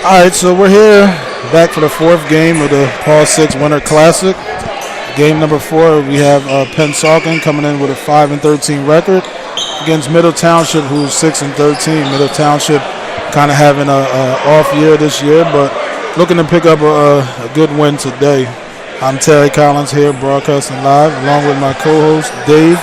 All right, so we're here back for the fourth game of the Paul 6 Winter Classic. Game number 4, we have Pennsauken coming in with a 5-13 record against Middle Township, who's 6-13. Middle Township kind of having a off year this year, but looking to pick up a good win today. I'm Terry Collins here, broadcasting live, along with my co-host, Dave.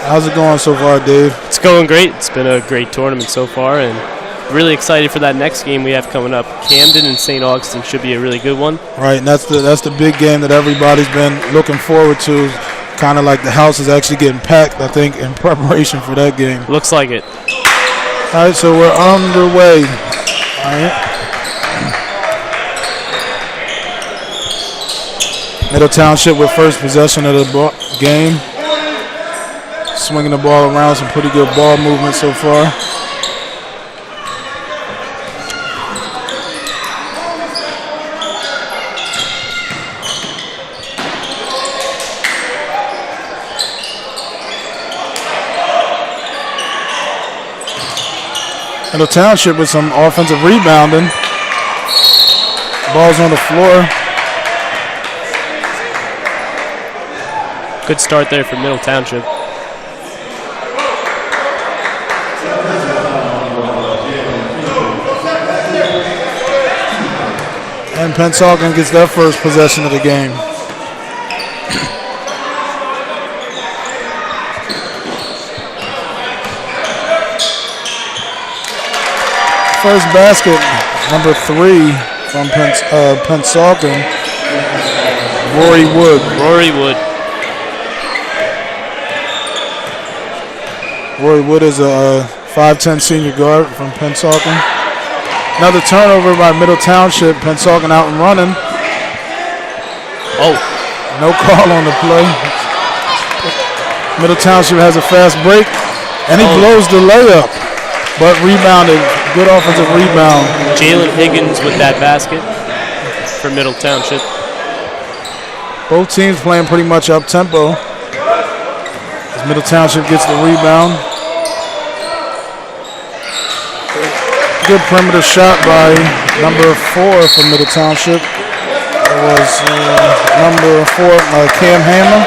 How's it going so far, Dave? It's going great. It's been a great tournament so far, and really excited for that next game we have coming up. Camden and St. Augustine should be a really good one. Right, and that's the big game that everybody's been looking forward to. Kind of like the house is actually getting packed, I think, in preparation for that game. Looks like it. All right, so we're underway. All right. Middle Township with first possession of the game. Swinging the ball around, some pretty good ball movement so far. Middle Township with some offensive rebounding. Ball's on the floor. Good start there for Middle Township. And Pennsauken gets their first possession of the game. First basket, number 3 from Pennsauken, Rory Wood. Rory Wood is a 5'10" senior guard from Pennsauken. Another turnover by Middle Township. Pennsauken out and running. Oh. No call on the play. Middle Township has a fast break, and he blows the layup, but rebounded. Good offensive rebound. Jalen Higgins with that basket for Middle Township. Both teams playing pretty much up-tempo. As Middle Township gets the rebound. Good perimeter shot by number 4 from Middle Township. It was number 4, Cam Hammer.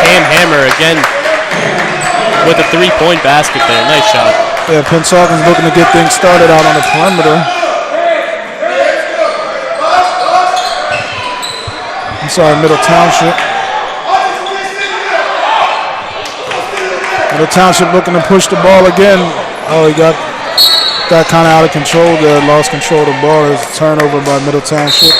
Cam Hammer again with a 3-point basket there. Nice shot. Yeah, Pennsauken's looking to get things started out on the perimeter. I'm sorry, Middle Township. Middle Township looking to push the ball again. Oh, he got kind of out of control there, lost control of the ball. It's a turnover by Middle Township.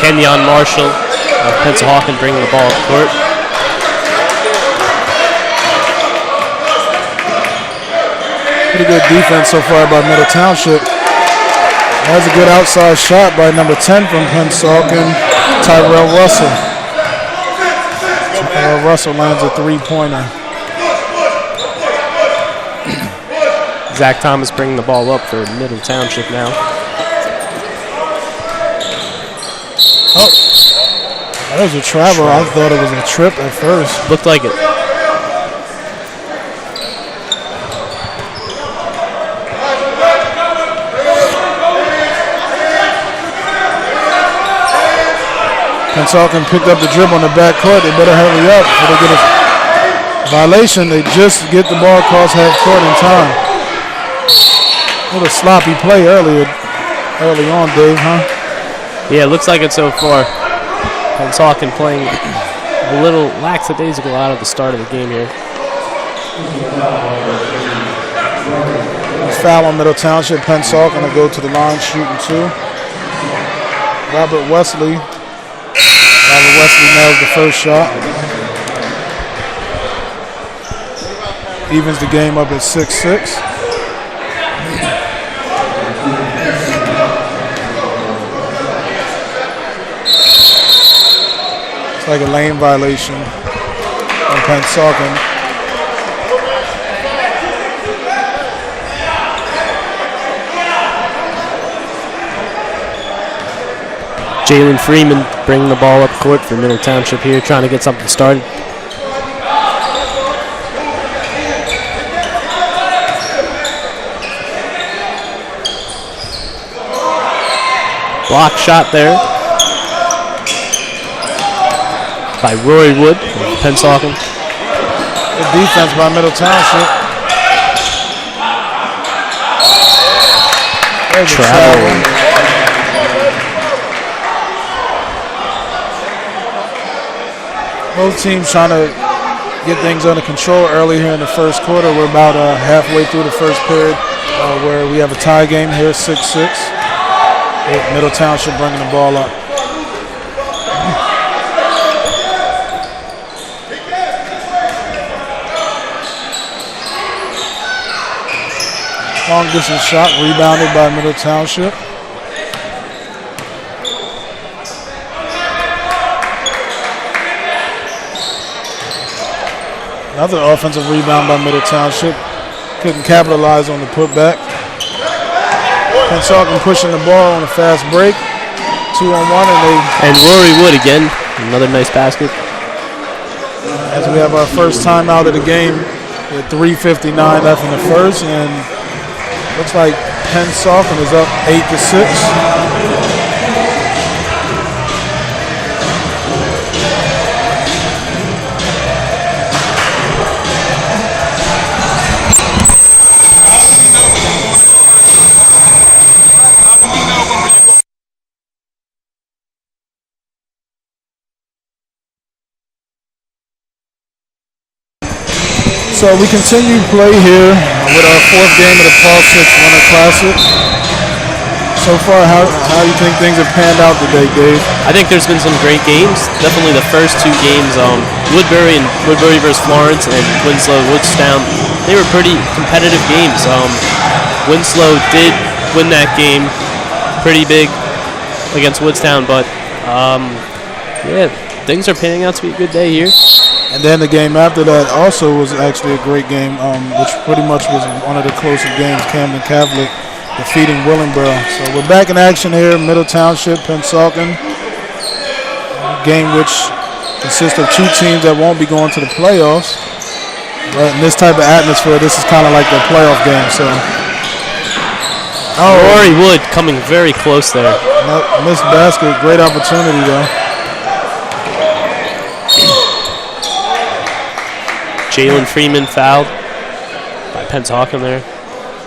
Kenyon Marshall of Pennsauken bringing the ball up court. Pretty good defense so far by Middle Township. That's a good outside shot by number 10 from Pennsauken, Tyrell Russell. Tyrell Russell lands a 3-pointer. Zach Thomas bringing the ball up for Middle Township now. Oh, that was a travel. I thought it was a trip at first. Looked like it. Pennsauken picked up the dribble on the back court. They better hurry up before they get a violation. They just get the ball across half court in time. What a sloppy play early on, Dave, huh? Yeah, it looks like it so far. Pennsauken playing a little lackadaisical out of the start of the game here. Foul on Middle Township. Pennsauken to go to the line shooting 2. Robert Wesley nails the first shot. Evens the game up at 6-6. like a lane violation on Pennsauken. Jalen Freeman bringing the ball up court for Middle Township here, trying to get something started. Block shot there by Rory Wood of Pennsauken. Good defense by Middle Township. There's a travel. Both teams trying to get things under control early here in the first quarter. We're about halfway through the first period where we have a tie game here, 6-6. Middle Township bringing the ball up. Long distance shot rebounded by Middle Township. Another offensive rebound by Middle Township. Couldn't capitalize on the putback. Pennsauken pushing the ball on a fast break. 2-on-1 and Rory Wood again. Another nice basket. As we have our first timeout of the game with 3:59 left in the first, and looks like Pennsauken is up 8-6. So we continue play here with our fourth game of the Paul 6 Winter Classic. So far, how do you think things have panned out today, Dave? I think there's been some great games. Definitely the first two games, Woodbury versus Florence and Winslow Woodstown, they were pretty competitive games. Winslow did win that game pretty big against Woodstown, but yeah, things are panning out to be a good day here. And then the game after that also was actually a great game, which pretty much was one of the closer games, Camden Catholic defeating Willingboro. So we're back in action here, Middle Township, Pennsauken. Game which consists of two teams that won't be going to the playoffs. But in this type of atmosphere, this is kind of like the playoff game. So, Rory Wood coming very close there. Missed basket, great opportunity though. Jalen Freeman fouled by Pennsauken there.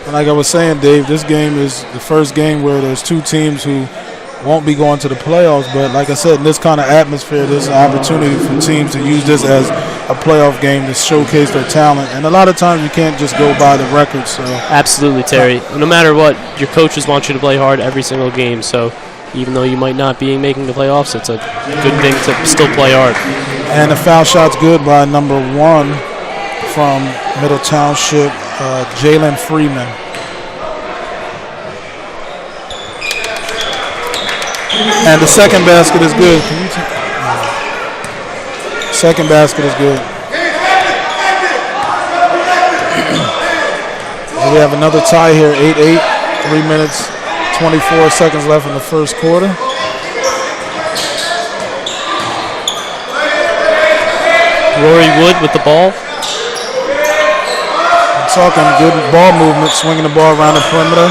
And like I was saying, Dave, this game is the first game where there's two teams who won't be going to the playoffs. But like I said, in this kind of atmosphere, there's an opportunity for teams to use this as a playoff game to showcase their talent. And a lot of times you can't just go by the record. So absolutely, Terry. No matter what, your coaches want you to play hard every single game. So even though you might not be making the playoffs, it's a good thing to still play hard. And the foul shot's good by number 1 from Middle Township, Jalen Freeman. And the second basket is good. Second basket is good. We have another tie here, 8-8, 3 minutes, 24 seconds left in the first quarter. Rory Wood with the ball. Talking good ball movement, swinging the ball around the perimeter.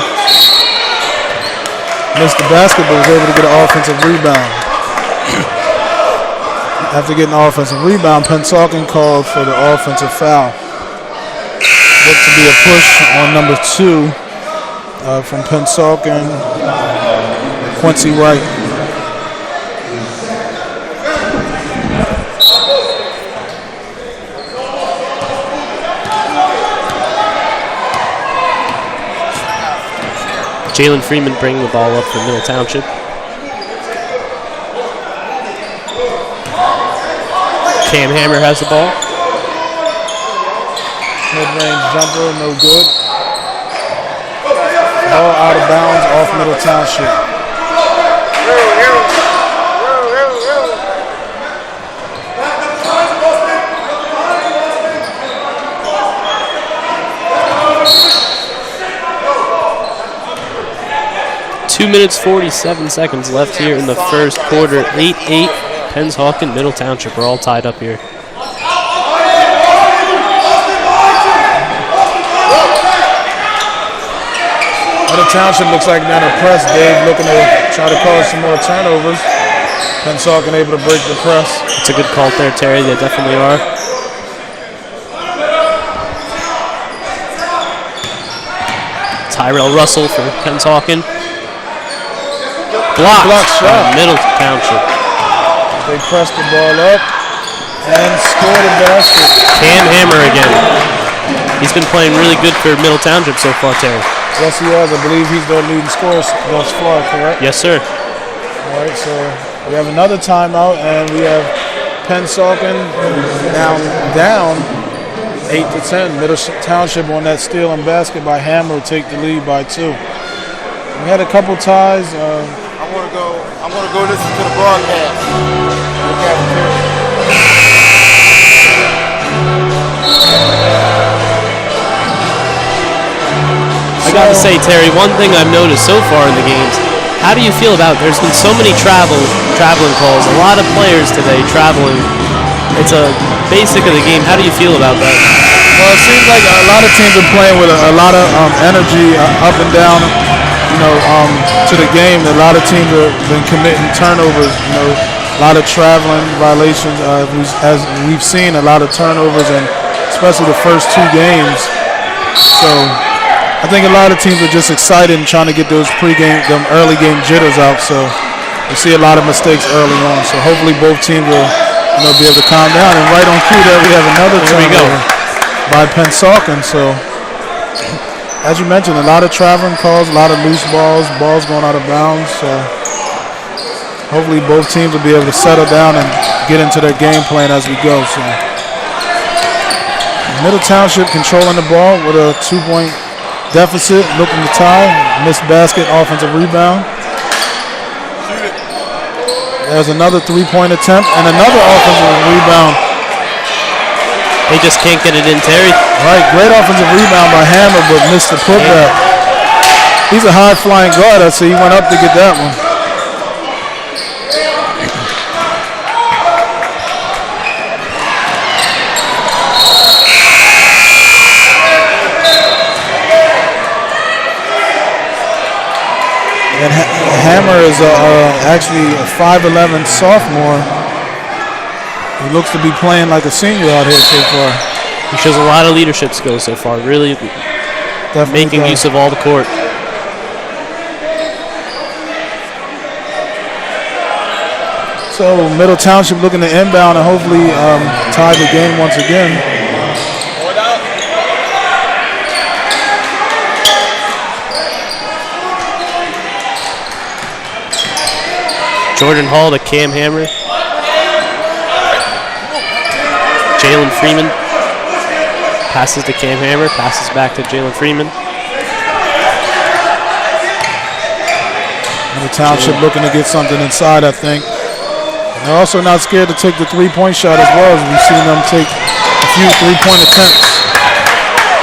Missed the basket, but was able to get an offensive rebound. After getting an offensive rebound, Pennsauken called for the offensive foul. Looked to be a push on number 2 from Pennsauken, Quincy Wright. Jalen Freeman bringing the ball up for Middle Township. Cam Hammer has the ball. Mid-range jumper, no good. Ball out of bounds off Middle Township. 2 minutes 47 seconds left here in the first quarter. 8-8. Pennsauken, Middle Township are all tied up here. Middle Township looks like they're under press. Dave looking to try to cause some more turnovers. Pennsauken able to break the press. It's a good call there, Terry. They definitely are. Tyrell Russell for Pennsauken. Blocked shot. Middle Township. They pressed the ball up and scored a basket. Cam Hammer again. He's been playing really good for Middle Township so far, Terry. Yes, he has. I believe he's their leading scorer thus far, correct? Yes, sir. All right, so we have another timeout, and we have Pennsauken now down 8-10. Middle Township on that steal and basket by Hammer take the lead by 2. We had a couple ties. I'm gonna go listen to the broadcast. I gotta say, Terry, one thing I've noticed so far in the games, how do you feel about, there's been so many traveling calls, a lot of players today traveling. It's a basic of the game. How do you feel about that? Well, it seems like a lot of teams are playing with a lot of energy up and down, to the game. A lot of teams have been committing turnovers, a lot of traveling violations. As we've seen, a lot of turnovers, and especially the first 2 games. So I think a lot of teams are just excited and trying to get those them early game jitters out. So we see a lot of mistakes early on. So hopefully both teams will be able to calm down. And right on cue there, we have another turnover by Pennsauken. So as you mentioned, a lot of traveling calls, a lot of loose balls going out of bounds. So hopefully both teams will be able to settle down and get into their game plan as we go. So Middle Township controlling the ball with a 2-point deficit, looking to tie. Missed basket, offensive rebound. There's another 3-point attempt and another offensive rebound. They just can't get it in, Terry. Right, great offensive rebound by Hammer, but missed the putback. He's a high-flying guard. I see he went up to get that one. And Hammer is actually a 5'11" sophomore. He looks to be playing like a senior out here so far. He shows a lot of leadership skills so far, really making use of all the court. So Middle Township looking to inbound and hopefully tie the game once again. Jordan Hall to Cam Hammer. Jalen Freeman passes to Cam Hammer, passes back to Jalen Freeman. Middle Township looking to get something inside, I think. They're also not scared to take the 3-point shot as well, as we've seen them take a few 3-point attempts.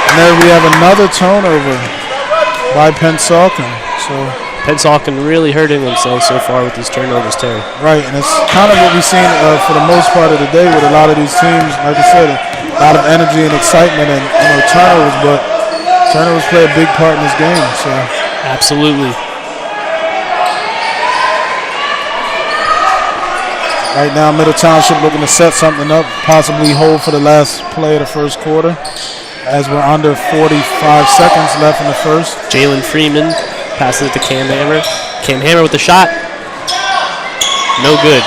And there we have another turnover by Pennsauken. So Pennsauken really hurting themselves so far with these turnovers, Terry. Right, and it's kind of what we've seen for the most part of the day with a lot of these teams. Like I said, a lot of energy and excitement and turnovers, but turnovers play a big part in this game. So absolutely. Right now, Middle Township looking to set something up, possibly hold for the last play of the first quarter, as we're under 45 seconds left in the first. Jalen Freeman passes it to Cam Hammer. Cam Hammer with the shot. No good.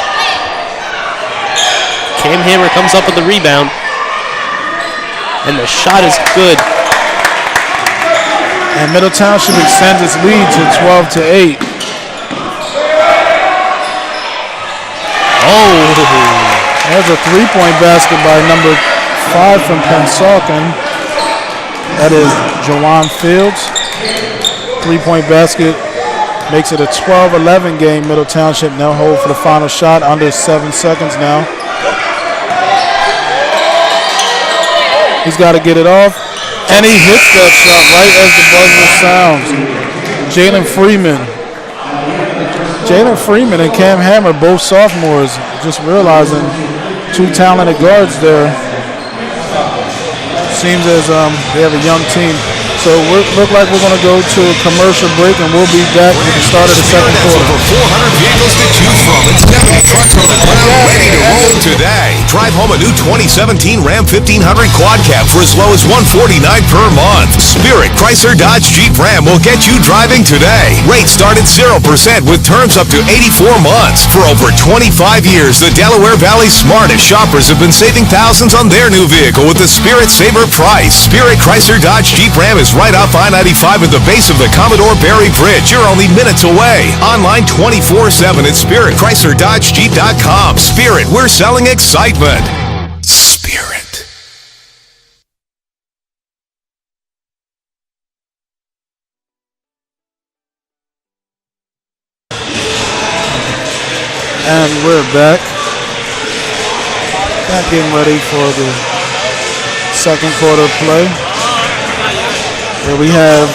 Cam Hammer comes up with the rebound. And the shot is good. And Middle Township extends its lead to 12-8. Oh! There's a 3-point basket by number 5 from Pennsauken. That is Jawan Fields. 3-point basket makes it a 12-11 game. Middle Township now hold for the final shot, under 7 seconds now. He's got to get it off, and he hits that shot right as the buzzer sounds. Jalen Freeman Jalen Freeman and Cam Hammer, both sophomores. Just realizing two talented guards there. Seems as they have a young team. So we look like we're going to go to a commercial break, and we'll be back with the start of the second quarter. Over 400 vehicles to choose from and 70 trucks on the ground ready to roll today. Drive home a new 2017 Ram 1500 Quad Cab for as low as $149 per month. Spirit Chrysler Dodge Jeep Ram will get you driving today. Rates start at 0% with terms up to 84 months. For over 25 years, the Delaware Valley's smartest shoppers have been saving thousands on their new vehicle with the Spirit Saver price. Spirit Chrysler Dodge Jeep Ram is right off I-95 at the base of the Commodore Barry Bridge. You're only minutes away. Online 24/7 at SpiritChryslerDodgeJeep.com. Spirit, we're selling excitement. Spirit. And we're back. Getting ready for the second quarter play. Here we have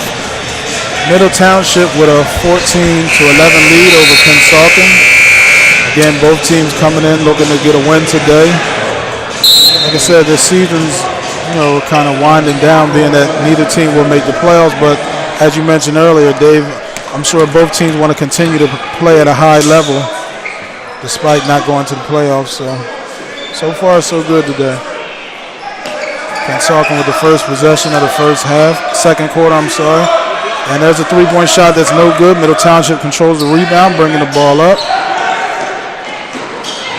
Middle Township with a 14-11 lead over Pennsauken. Again, both teams coming in looking to get a win today. Like I said, the season's kind of winding down, being that neither team will make the playoffs. But as you mentioned earlier, Dave, I'm sure both teams want to continue to play at a high level despite not going to the playoffs. So far, so good today. Pennsauken with the first possession of the second quarter, And there's a three-point shot that's no good. Middle Township controls the rebound, bringing the ball up.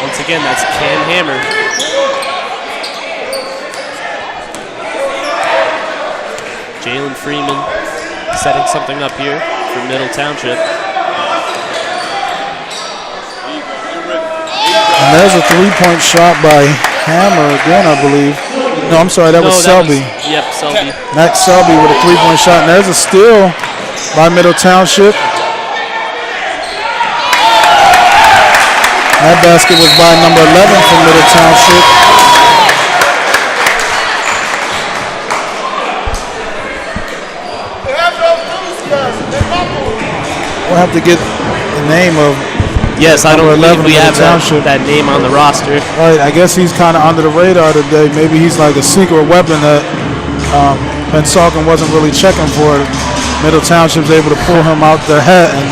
Once again, that's Cam Hammer. Jalen Freeman setting something up here for Middle Township. And there's a three-point shot by Hammer again, I believe. No, I'm sorry, that was Selby. Selby. Max Selby with a three-point shot. And there's a steal by Middle Township. That basket was by number 11 from Middle Township. We'll have to get the name of. Yes, I don't believe we have that name on the roster. Right, I guess he's kind of under the radar today. Maybe he's like a secret weapon that Pennsauken wasn't really checking for. Middle Township's able to pull him out their hat. And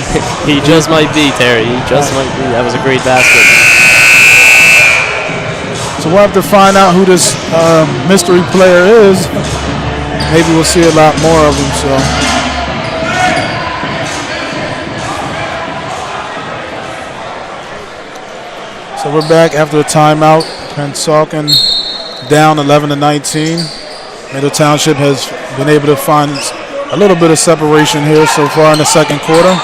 he just might be, Terry. He just might be. That was a great basket. So we'll have to find out who this mystery player is. Maybe we'll see a lot more of him. So we're back after a timeout. Pennsauken down 11-19. Middle Township has been able to find a little bit of separation here so far in the second quarter.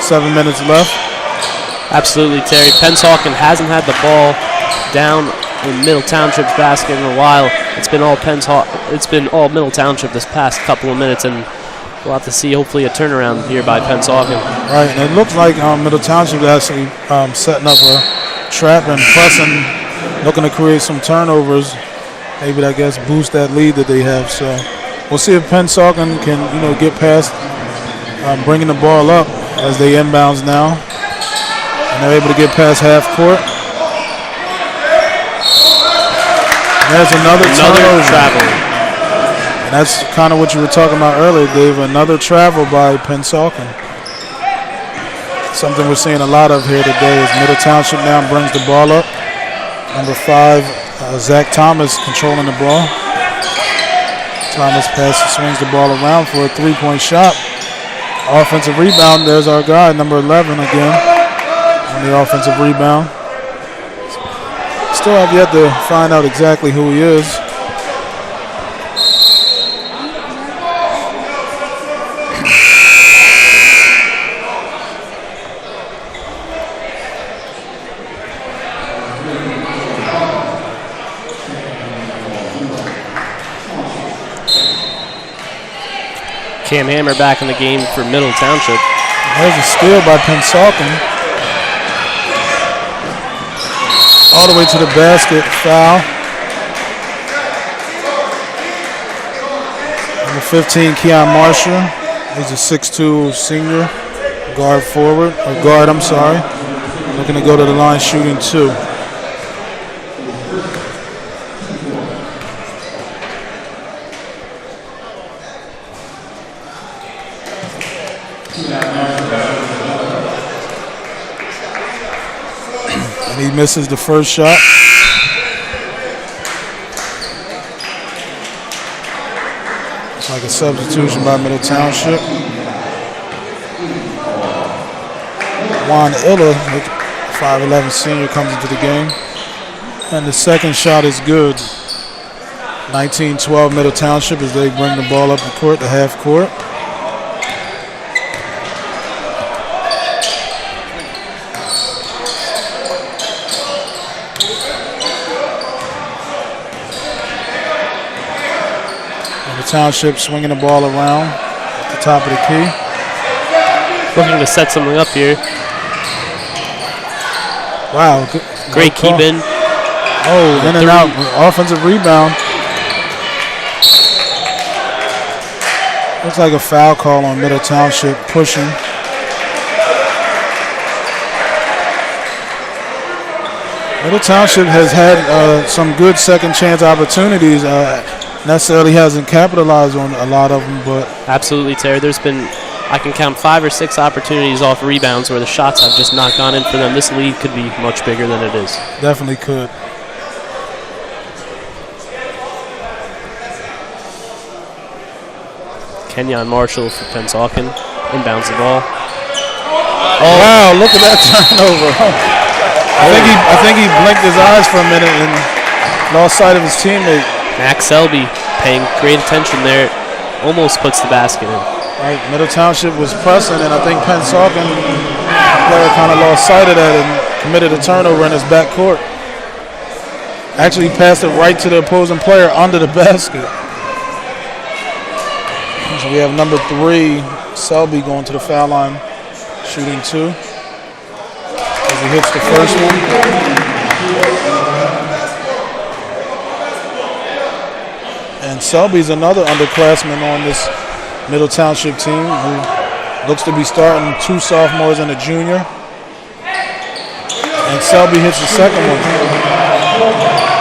7 minutes left. Absolutely, Terry. Pennsauken hasn't had the ball down in Middle Township's basket in a while. It's been all Middle Township this past couple of minutes, and we'll have to see hopefully a turnaround here by Pennsauken. Right, and it looks like Middle Township is actually setting up a trap and pressing, looking to create some turnovers. Maybe, I guess, boost that lead that they have. So we'll see if Pennsauken can, get past bringing the ball up as they inbounds now. And they're able to get past half court. And there's another travel. And that's kind of what you were talking about earlier, Dave. Another travel by Pennsauken. Something we're seeing a lot of here today is Middle Township now brings the ball up. Number 5, Zach Thomas controlling the ball. Thomas swings the ball around for a three-point shot. Offensive rebound, there's our guy, number 11 again on the offensive rebound. Still have yet to find out exactly who he is. Cam Hammer back in the game for Middle Township. There's a steal by Pennsauken. All the way to the basket, foul. Number 15, Keon Marshall. He's a 6'2 senior. guard forward, or guard, I'm sorry. Looking to go to the line shooting 2. And he misses the first shot. It's like a substitution by Middle Township. Juan Illa, 5'11" senior, comes into the game. And the second shot is good. 19-12 Middle Township as they bring the ball up the court, the half court. Township swinging the ball around at the top of the key. Looking to set something up here. Wow. Great keep in. Oh, in and out. Offensive rebound. Looks like a foul call on Middle Township pushing. Middle Township has had some good second chance opportunities. Necessarily hasn't capitalized on a lot of them, but absolutely, Terry. There's been, I can count 5 or 6 opportunities off rebounds where the shots have just not gone in for them. This lead could be much bigger than it is. Definitely could. Kenyon Marshall for Pennsauken inbounds the ball. Oh wow! Look at that turnover. I think he blinked his eyes for a minute and lost sight of his teammate. Max Selby paying great attention there, almost puts the basket in. Right, Middle Township was pressing, and I think Pennsauken player kind of lost sight of that and committed a turnover in his backcourt. Actually passed it right to the opposing player under the basket. So we have number 3, Selby, going to the foul line, shooting 2. As he hits the first one. And Selby's another underclassman on this Middle Township team who looks to be starting 2 sophomores and a junior. And Selby hits the second one.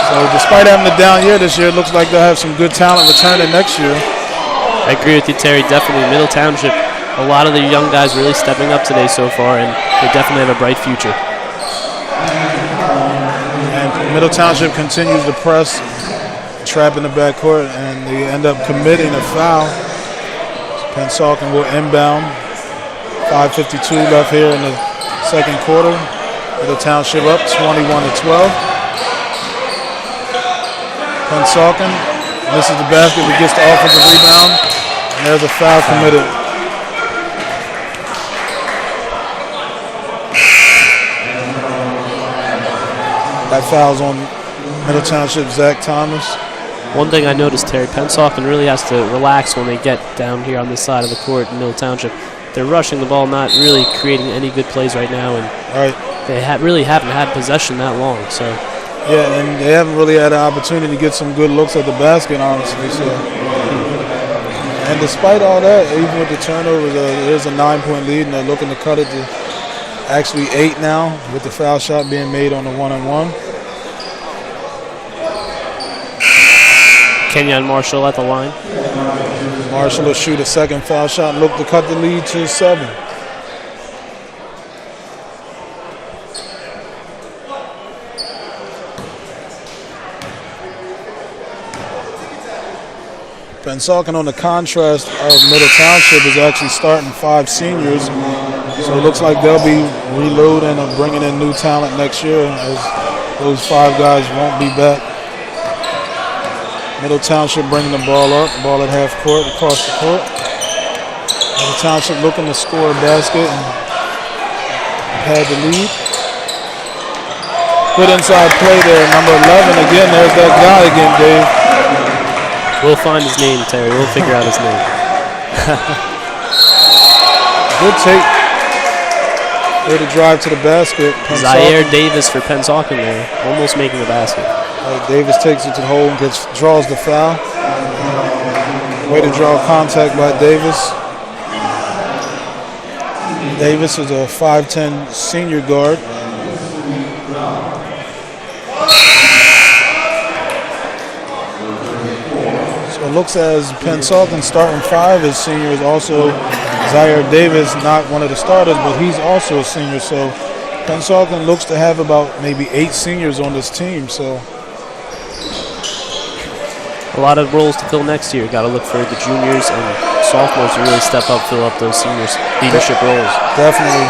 So despite having a down year this year, it looks like they'll have some good talent returning next year. I agree with you, Terry. Definitely Middle Township. A lot of the young guys really stepping up today so far, and they definitely have a bright future. And Middle Township continues to press, trap in the backcourt, and they end up committing a foul. Pennsauken will inbound. 5:52 left here in the second quarter. Middle Township up 21-12. Pennsauken misses the basket but gets the offensive rebound, and there's a foul committed. That foul's on Middle Township, Zach Thomas. One thing I noticed, Terry, Pennsauken really has to relax when they get down here on this side of the court in Middle Township. They're rushing the ball, not really creating any good plays right now, and they really haven't had possession that long. So yeah, and they haven't really had an opportunity to get some good looks at the basket, honestly. So, and despite all that, even with the turnovers, there's a 9-point lead, and they're looking to cut it to actually 8 now, with the foul shot being made on the 1-on-1. Kenyon Marshall at the line. Marshall will shoot a second foul shot and look to cut the lead to 7. Pennsauken, on the contrast of Middle Township, is actually starting 5 seniors. So it looks like they'll be reloading and bringing in new talent next year, as those 5 guys won't be back. Middle Township bringing the ball up, ball at half court, across the court. Middle Township looking to score a basket and had the lead. Good inside play there, number 11 again. There's that guy again, Dave. We'll find his name, Terry. We'll figure out his name. Good take. Way to drive to the basket. Zaire Davis for Pennsauken there, almost making the basket. Davis takes it to the hole and draws the foul. Way to draw contact by Davis. Davis is a 5'10" senior guard. So it looks as Pennsauken starting 5 is senior is also Zaire Davis, not one of the starters, but he's also a senior. So Pennsauken looks to have about maybe 8 seniors on this team. So a lot of roles to fill next year. Got to look for the juniors and sophomores to really step up, fill up those seniors' leadership roles. Definitely.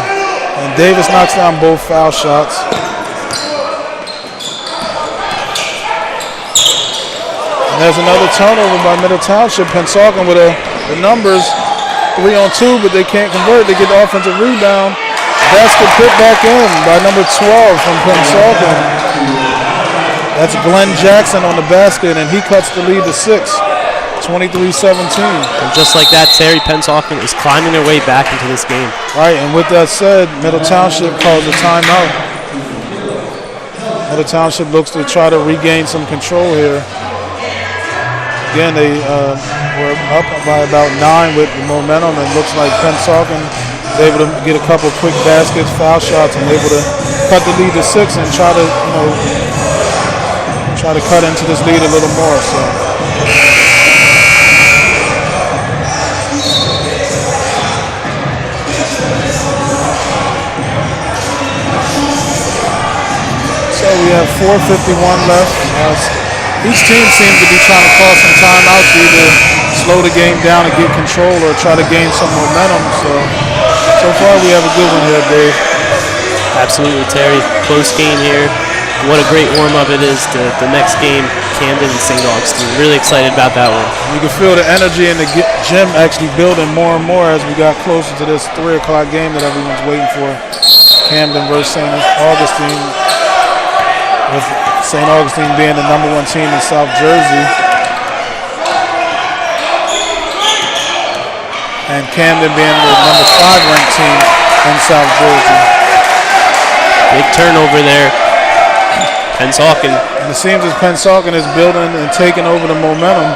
And Davis knocks down both foul shots. And there's another turnover by Middle Township. Pennsauken with the numbers 3-on-2, but they can't convert. They get the offensive rebound. Basket put back in by number 12 from Pennsauken. That's Glenn Jackson on the basket, and he cuts the lead to 6, 23-17. And just like that, Terry, Pennsauken is climbing their way back into this game. Right, and with that said, Middle Township calls a timeout. Middle Township looks to try to regain some control here. Again, they were up by about 9 with the momentum, and looks like Pennsauken was able to get a couple quick baskets, foul shots, and able to cut the lead to 6 and try to, try to cut into this lead a little more. So we have 4:51 left. Each team seems to be trying to call some timeouts to either slow the game down and get control or try to gain some momentum. So far we have a good one here, Dave. Absolutely, Terry. Close game here. What a great warm-up it is to the next game, Camden and St. Augustine. Really excited about that one. You can feel the energy in the gym actually building more and more as we got closer to this 3 o'clock game that everyone's waiting for. Camden versus St. Augustine, with St. Augustine being the number 1 team in South Jersey. And Camden being the number 5 ranked team in South Jersey. Big turnover there. Pennsauken. And it seems as Pennsauken is building and taking over the momentum.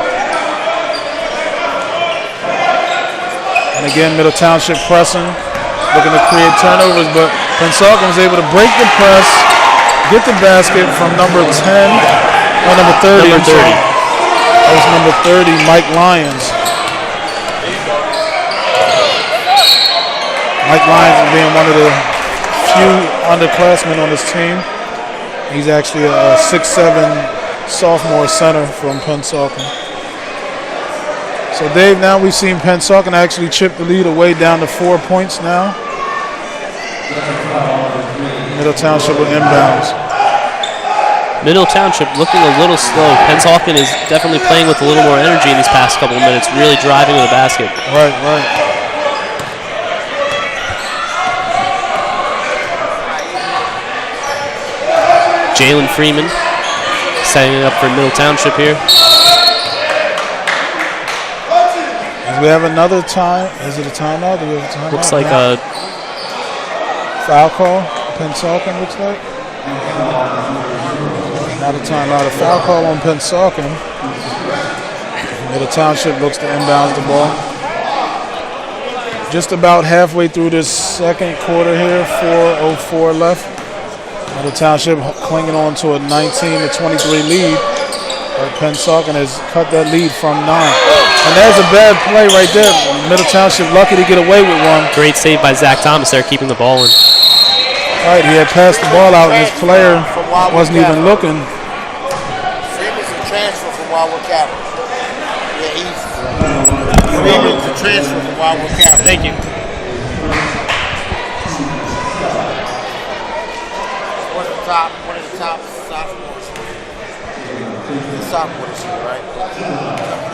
And again, Middle Township pressing, looking to create turnovers, but Pennsauken was able to break the press, get the basket from number 10, or number 30. Number 30. That was number 30, Mike Lyons. Mike Lyons being one of the few underclassmen on this team. He's actually a 6'7" sophomore center from Pennsauken. So Dave, now we've seen Pennsauken actually chip the lead away down to 4 points now. Middle Township with inbounds. Middle Township looking a little slow. Pennsauken is definitely playing with a little more energy in these past couple of minutes, really driving to the basket. Right. Jalen Freeman setting it up for Middle Township here. Do we have another time? Is it a timeout? Do we have a timeout? Looks like a foul call. Pennsauken looks like. Not a timeout. A foul call on Pennsauken. Middle Township looks to inbounds the ball. Just about halfway through this second quarter here. 4:04 left. Middle Township clinging on to a 19-23 lead. But Pennsauken has cut that lead from 9. And there's a bad play right there. Middle Township lucky to get away with one. Great save by Zach Thomas there, keeping the ball in. All right, he had passed the ball out, and his player wasn't even looking. Freeman's a transfer from Wildwood Capital. Yeah, Freeman's a transfer from Wildwood Capital. Thank you. One of the top sophomores. Sophomore this year, right? One of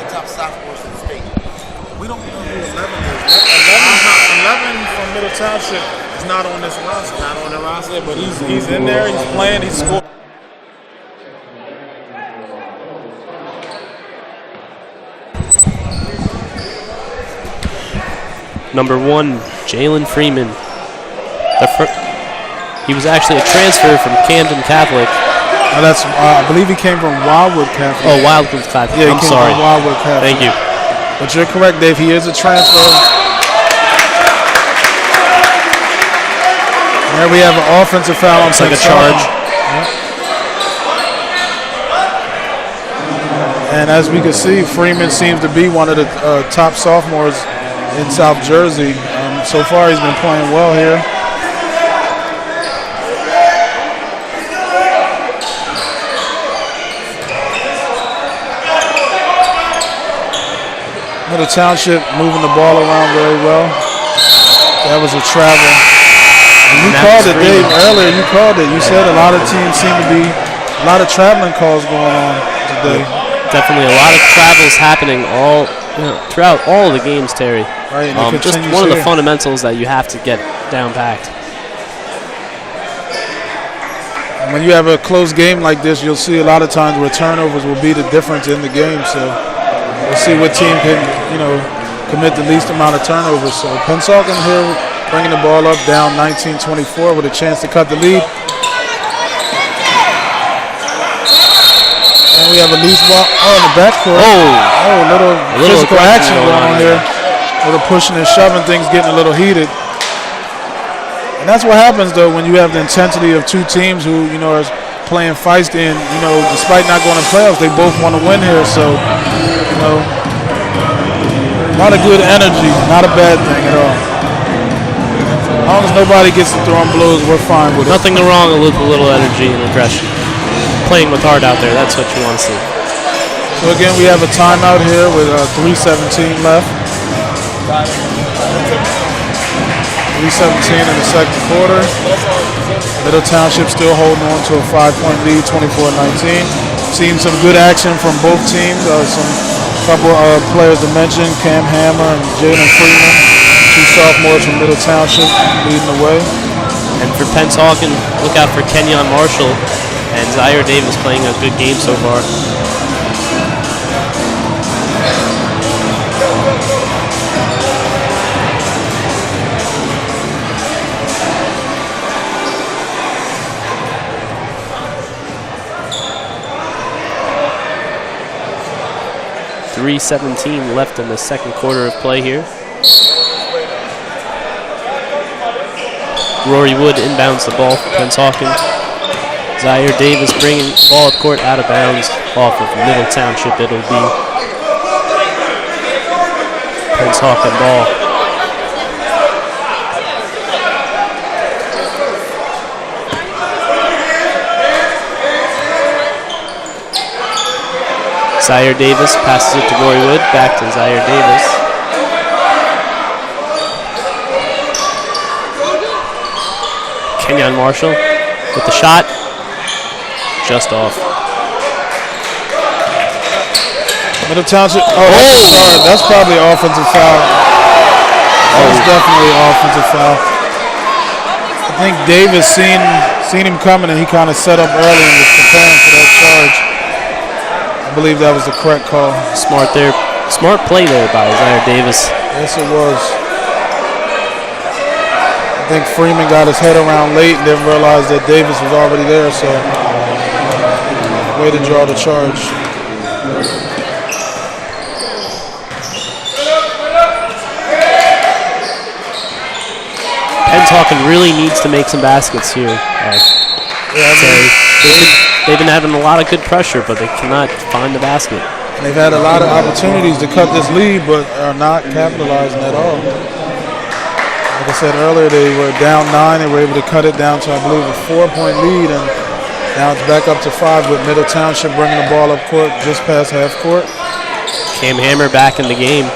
the top sophomores in the state. We don't know who 11 is. 11 from Middle Township is not on this roster. Not on the roster, but he's in there. He's playing. He's scoring. Number 1, Jalen Freeman. He was actually a transfer from Camden Catholic. I believe he came from Wildwood Catholic. Oh, Wildwood Catholic. Yeah, I'm sorry. From Wildwood Catholic. Thank you. But you're correct, Dave. He is a transfer. There we have an offensive foul on Looks like a Pennsauken. charge. And as we can see, Freeman seems to be one of the top sophomores in South Jersey. So far, he's been playing well here. Middle Township moving the ball around very well. That was a travel. And you called it, Dave, earlier. You called it. You said a lot of teams seem to be a lot of traveling calls going on today. Definitely a lot of travels happening throughout all of the games, Terry. Right, and just one of the fundamentals that you have to get down packed. And when you have a close game like this, you'll see a lot of times where turnovers will be the difference in the game. So we'll see what team can, commit the least amount of turnovers. So Pennsauken here bringing the ball up, down 19-24 with a chance to cut the lead. And we have a loose ball in the backcourt. A little physical action going on here. A little pushing and shoving, things getting a little heated. And that's what happens, though, when you have the intensity of two teams who, are playing feisty and, despite not going to playoffs, they both want to win here. So, a lot of good energy, not a bad thing at all. As long as nobody gets to throwing blows, we're fine with it. Nothing wrong with a little energy and aggression. Playing with heart out there, that's what you want to see. So again, we have a timeout here with 3:17 left. 3:17 in the second quarter. Middle Township still holding on to a 5-point lead, 24-19. Seen some good action from both teams. Some couple of players to mention, Cam Hammer and Jalen Freeman, two sophomores from Middle Township leading the way. And for Pennsauken, look out for Kenyon Marshall and Zaire Davis playing a good game so far. .3:17 left in the second quarter of play here. Rory Wood inbounds the ball for Pennsauken. Zaire Davis bringing the ball up court out of bounds off of Middle Township. It'll be Pennsauken ball. Zaire Davis passes it to Rory Wood, back to Zaire Davis. Kenyon Marshall with the shot, just off. Middle Township, sorry, that's probably an offensive foul. That was definitely an offensive foul. I think Davis seen him coming and he kind of set up early and was preparing for that charge. I believe that was the correct call. Smart there. Smart play there by Zaire Davis. Yes, it was. I think Freeman got his head around late and didn't realize that Davis was already there, so way to draw the charge. Pennsauken really needs to make some baskets here. They've been having a lot of good pressure, but they cannot find the basket. They've had a lot of opportunities to cut this lead, but are not capitalizing at all. Like I said earlier, they were down 9. They were able to cut it down to, I believe, a 4-point lead, and now it's back up to 5 with Middle Township bringing the ball up court just past half court. Cam Hammer back in the game.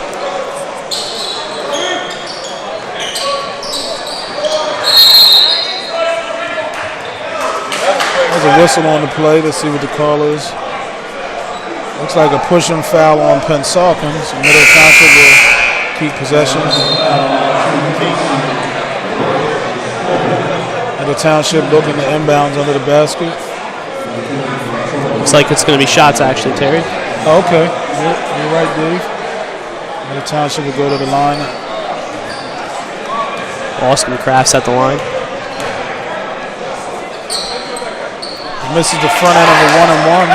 There's a whistle on the play. Let's see what the call is. Looks like a pushing foul on Pennsauken, so Middle Township will keep possession. Middle Township looking to inbounds under the basket. Looks like it's going to be shots, actually, Terry. Oh, okay. You're right, Dave. Middle Township will go to the line. Austin Crafts at the line. Misses the front end of a 1-and-1.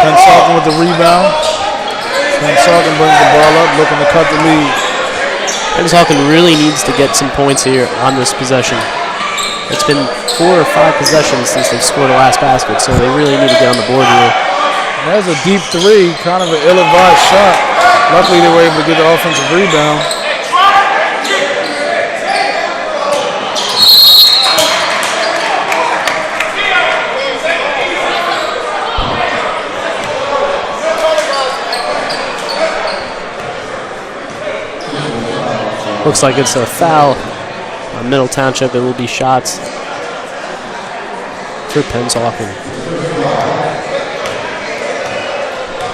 Pennsauken with the rebound. Pennsauken brings the ball up, looking to cut the lead. Pennsauken really needs to get some points here on this possession. It's been 4 or 5 possessions since they've scored the last basket, so they really need to get on the board here. That's a deep three, kind of an ill-advised shot. Luckily, they were able to get the offensive rebound. Looks like it's a foul on Middle Township. It will be shots for Pennsauken.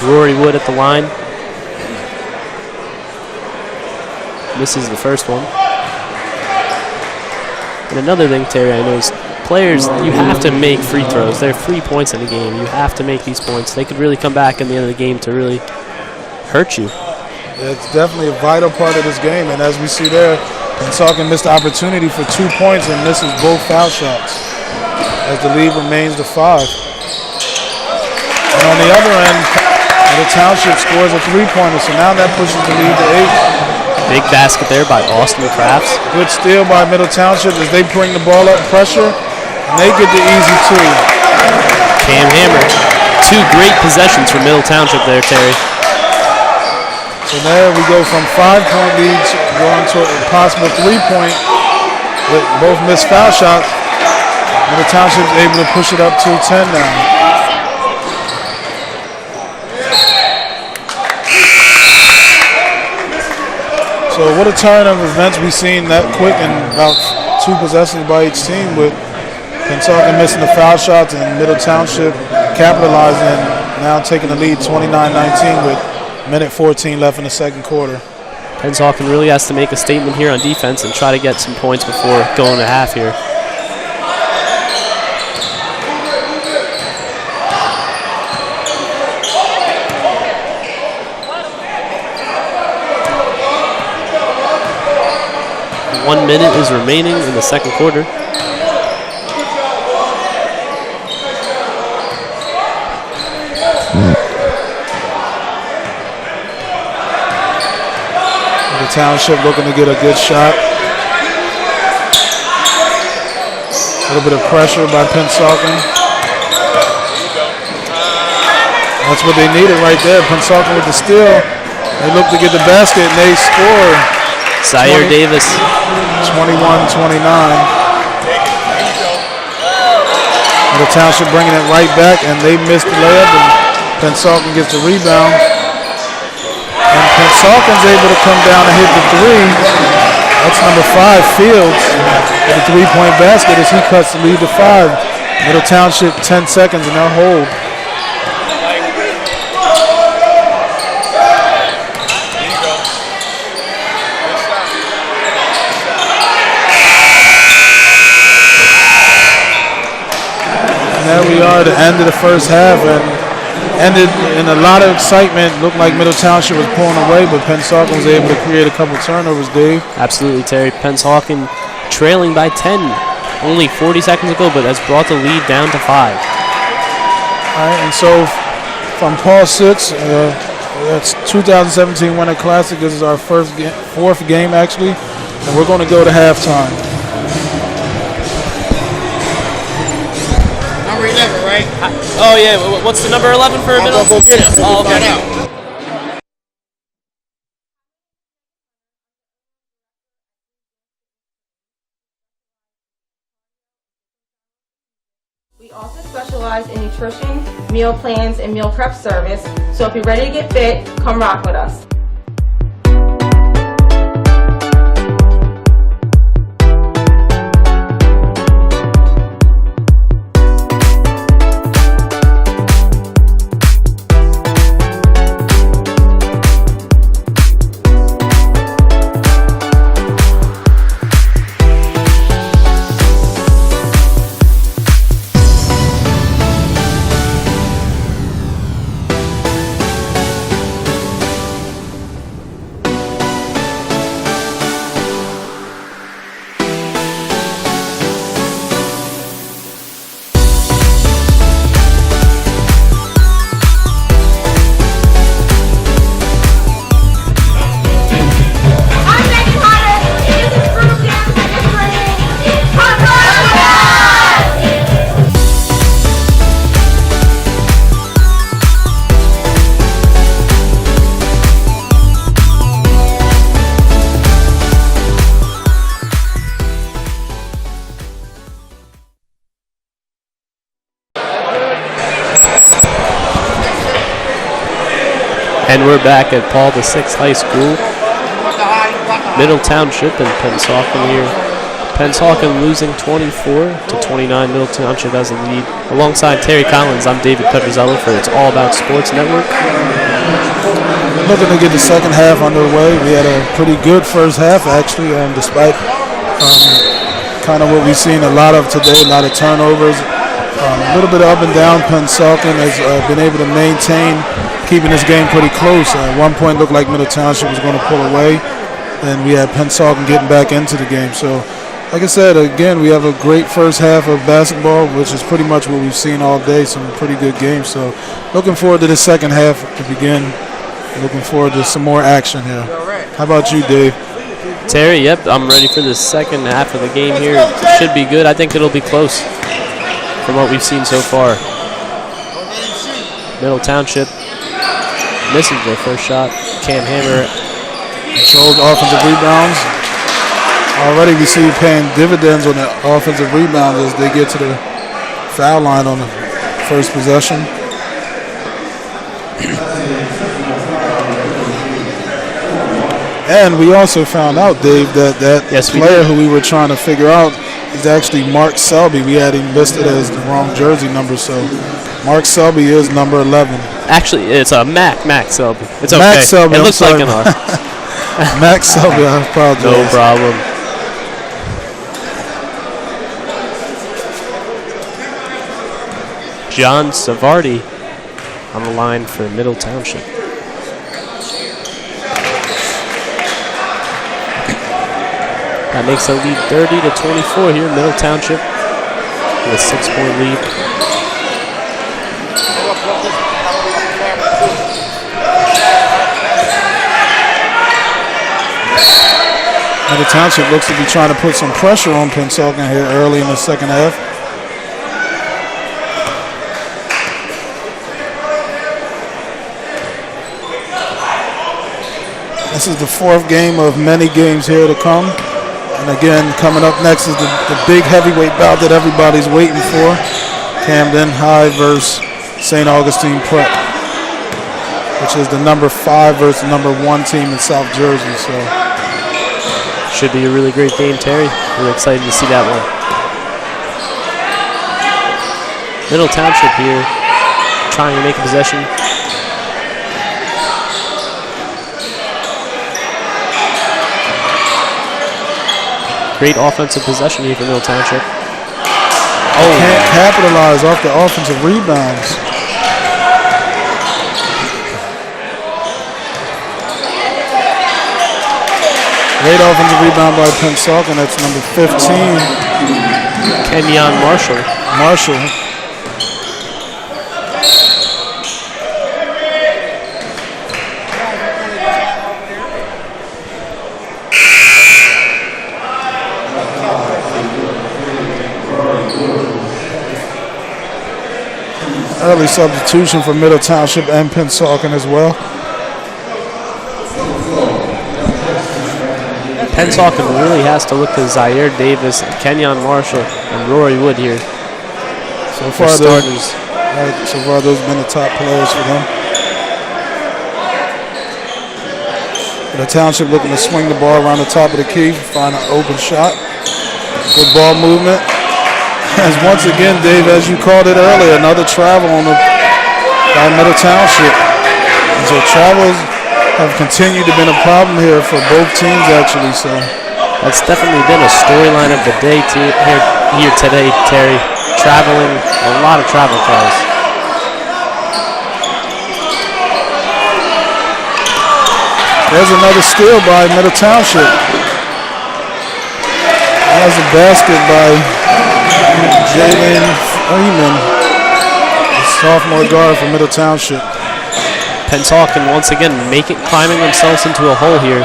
Rory Wood at the line. Misses the first one. And another thing, Terry, I noticed, players, you have to make free throws. There are 3 points in the game. You have to make these points. They could really come back in the end of the game to really hurt you. It's definitely a vital part of this game, and as we see there, Pennsauken missed the opportunity for 2 points and misses both foul shots as the lead remains to 5. And on the other end, the Township scores a 3-pointer, so now that pushes the lead to 8. Big basket there by Austin Crafts. Good steal by Middle Township as they bring the ball up, pressure, and they get the easy 2. Cam Hammer. 2 great possessions for Middle Township there, Terry. So there we go from 5-point leads going to a possible 3-point with both missed foul shots. And the Township is able to push it up to 10 now. So what a turn of events we've seen that quick in about 2 possessions by each team, with Pennsauken missing the foul shots and Middle Township capitalizing and now taking the lead 29-19 with minute 14 left in the second quarter. Pennsauken really has to make a statement here on defense and try to get some points before going to half here. One minute is remaining in the second quarter. Township looking to get a good shot. A little bit of pressure by Pennsauken. That's what they needed right there. Pennsauken with the steal. They look to get the basket and they score. Zaire Davis. 21-29. The Township bringing it right back, and they missed the layup, and Pennsauken gets the rebound. And Pennsauken's able to come down and hit the 3. That's number 5, Fields, with a 3-point basket as he cuts the lead to 5. Middle Township 10 seconds and they'll hold. And there we are at the end of the first half, and ended in a lot of excitement. Looked like Middle Township was pulling away, but Pennsauken was able to create a couple turnovers, Dave. Absolutely, Terry. Pennsauken trailing by 10 only 40 seconds ago, but has brought the lead down to 5. All right, and so from Paul 6, that's 2017 Winter Classic. This is our fourth game, actually, and we're going to go to halftime. Number 11, right? Oh, yeah. What's the number 11 for a middle? I'll go get it. Oh, okay. Find out. We also specialize in nutrition, meal plans, and meal prep service. So if you're ready to get fit, come rock with us. And we're back at Paul VI High School, Middle Township in Pennsauken here. Pennsauken losing 24-29. Middle Township has the lead. Alongside Terry Collins, I'm David Petrozello for It's All About Sports Network. Looking to get the second half underway. We had a pretty good first half, actually, despite kind of what we've seen a lot of today, a lot of turnovers. A little bit up and down. Pennsauken has been able to maintain keeping this game pretty close. At one point, looked like Middle Township was going to pull away, and we had Pennsauken getting back into the game. So, like I said, again, we have a great first half of basketball, which is pretty much what we've seen all day. Some pretty good games. So, looking forward to the second half to begin. Looking forward to some more action here. How about you, Dave? Terry, yep, I'm ready for the second half of the game here. Should be good. I think it'll be close from what we've seen so far. Middle Township misses their first shot. Cam Hammer controls offensive rebounds. Already we see paying dividends on the offensive rebounds as they get to the foul line on the first possession. And we also found out, Dave, that player who we were trying to figure out is actually Mark Selby. We had him listed as the wrong jersey number, so Mark Selby is number 11. Actually, it's a Mac Selby. It's okay. Mac Selby, it looks like an R. Mac Selby, I apologize. No problem. John Savardi on the line for Middle Township. That makes the lead 30-24 here in Middle Township with a 6-point lead. Middle Township looks to be trying to put some pressure on Pennsauken here early in the second half. This is the fourth game of many games here to come. And again, coming up next is the big heavyweight bout that everybody's waiting for. Camden High versus St. Augustine Prep, which is the number 5 versus the number 1 team in South Jersey. So should be a really great game, Terry. We're excited to see that one. Middle Township here trying to make a possession. Great offensive possession here for Middle Township. Oh, can't capitalize off the offensive rebounds. Great offensive rebound by Pennsauken. That's number 15. Kenyon Marshall. Early substitution for Middle Township and Pennsauken as well. Pennsauken really has to look to Zaire Davis, Kenyon Marshall, and Rory Wood here. So far, those have been the top players for them. The Township looking to swing the ball around the top of the key, find an open shot. Good ball movement. As once again, Dave, as you called it earlier, another travel by Middle Township. And so travels have continued to be a problem here for both teams, actually. So that's definitely been a storyline of the day here today, Terry. Traveling, a lot of travel calls. There's another steal by Middle Township. There's a basket by Jalen Freeman, the sophomore guard for Middle Township. Pennsauken once again climbing themselves into a hole here.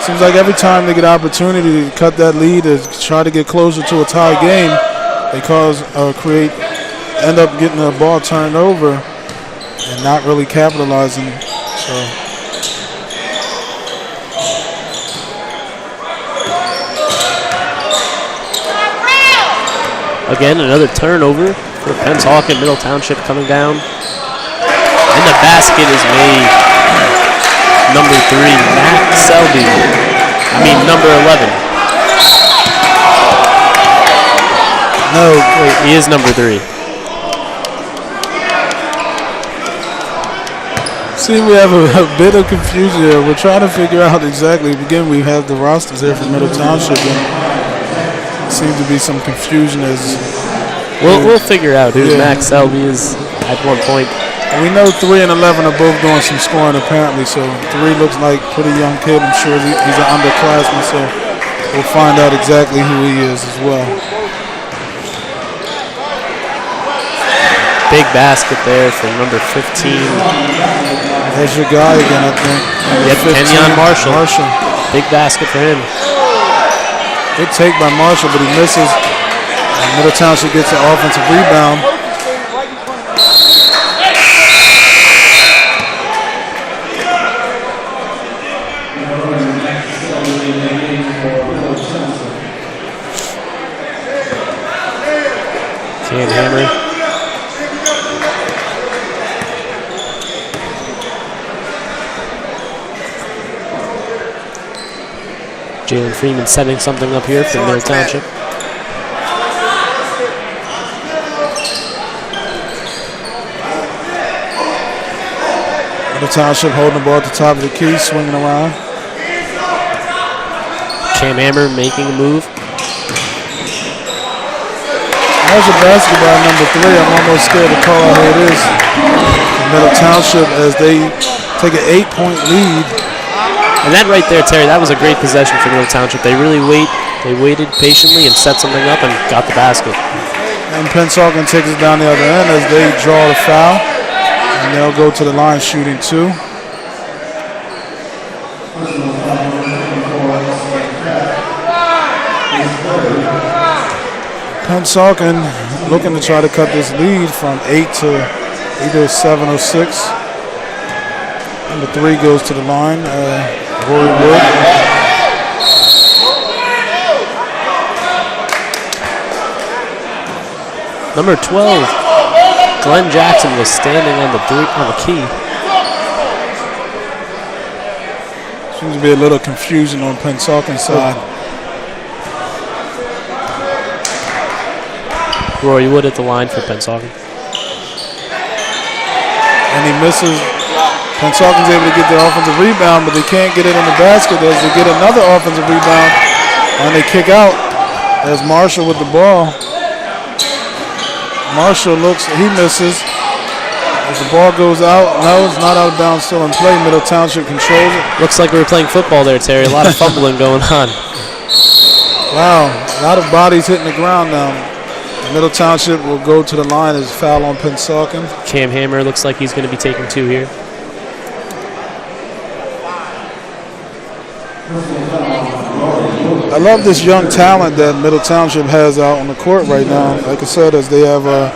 Seems like every time they get an opportunity to cut that lead or try to get closer to a tie game, they end up getting the ball turned over and not really capitalizing. So. Again, another turnover for Pennsauken. Middle Township coming down. And the basket is made. Number 3, Matt Selby. Number 11. No. Wait, he is number 3. See, we have a bit of confusion here. We're trying to figure out exactly. Again, we have the rosters here for Middle Township, and there seems to be some confusion as We'll figure out who Max Selby is at one point. And we know 3 and 11 are both doing some scoring apparently, so 3 looks like a pretty young kid. I'm sure he's an underclassman, so we'll find out exactly who he is as well. Big basket there for number 15. That's your guy again, I think. Yep, Kenyon Marshall. Big basket for him. Good take by Marshall, but he misses. And Middle Township gets an offensive rebound. Can't hammer. Jalen Freeman setting something up here for Middle Township. Middle Township holding the ball at the top of the key, swinging around. Cam Hammer making a move. There's a basketball number 3. I'm almost scared to call out who it is. Middle Township as they take an 8-point lead. And that right there, Terry, that was a great possession for Middle Township. They really waited patiently and set something up and got the basket. And Pennsauken takes it down the other end as they draw the foul. And they'll go to the line shooting 2. Pennsauken looking to try to cut this lead from 8 to either 7 or 6. Number 3 goes to the line. Rory Wood. Number 12, Glenn Jackson was standing on the key. Seems to be a little confusion on Pennsauken's side. Rory Wood at the line for Pennsauken. And he misses. Pensauken's able to get the offensive rebound, but they can't get it in the basket as they get another offensive rebound. And they kick out as Marshall with the ball. Marshall looks, he misses. As the ball goes out, no, it's not out of bounds, still in play. Middle Township controls it. Looks like we were playing football there, Terry. A lot of fumbling going on. Wow, a lot of bodies hitting the ground now. Middle Township will go to the line as foul on Pennsauken. Cam Hammer looks like he's going to be taking 2 here. I love this young talent that Middle Township has out on the court right now. Like I said, as they have a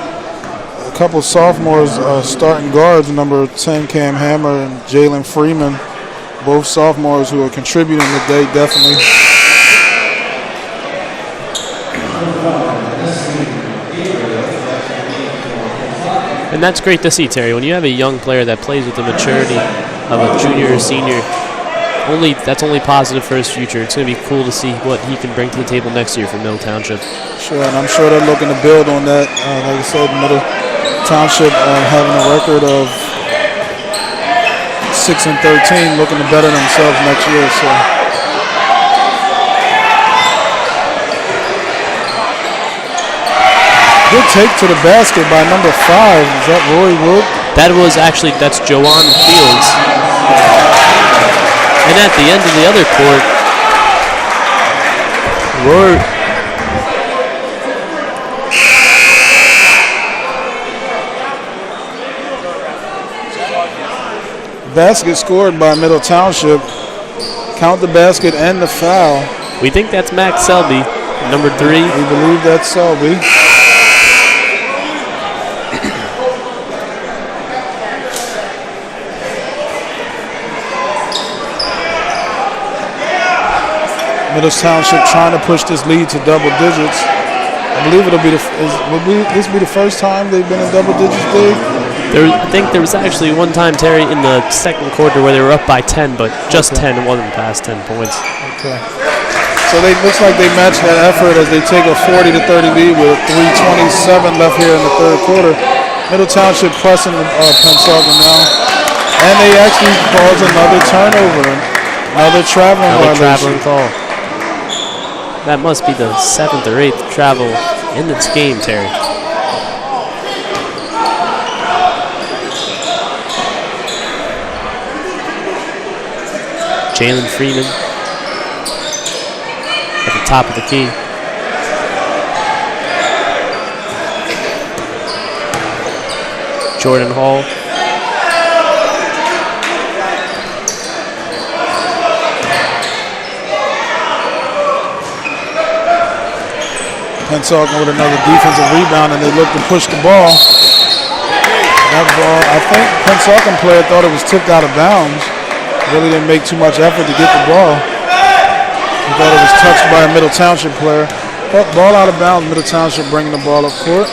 couple sophomores starting guards, number 10 Cam Hammer and Jalen Freeman, both sophomores who are contributing today definitely. And that's great to see, Terry. When you have a young player that plays with the maturity of a junior or senior, that's only positive for his future. It's going to be cool to see what he can bring to the table next year for Middle Township. Sure, and I'm sure they're looking to build on that. Like I said, Middle Township having a record of 6-13, looking to better themselves next year. So. Good take to the basket by number 5. Is that Roy Wood? That's Joanne Fields. And at the end of the other court, basket scored by Middle Township. Count the basket and the foul. We think that's Max Selby, number 3. We believe that's Selby. Middle Township trying to push this lead to double digits. I believe it'll be will this be the first time they've been in double digits, Dave? I think there was actually one time, Terry, in the second quarter where they were up by 10, but just 10. It wasn't past 10 points. Okay. So it looks like they matched that effort as they take a 40-30 lead with 3:27 left here in the third quarter. Middle Township pressing Pennsauken now. And they actually cause another turnover. Another traveling call. That must be the 7th or 8th travel in this game, Terry. Jalen Freeman at the top of the key. Jordan Hall. Pennsauken with another defensive rebound, and they look to push the ball. That ball, I think Pennsauken player thought it was tipped out of bounds. Really didn't make too much effort to get the ball. He thought it was touched by a Middle Township player. But ball out of bounds, Middle Township bringing the ball up court.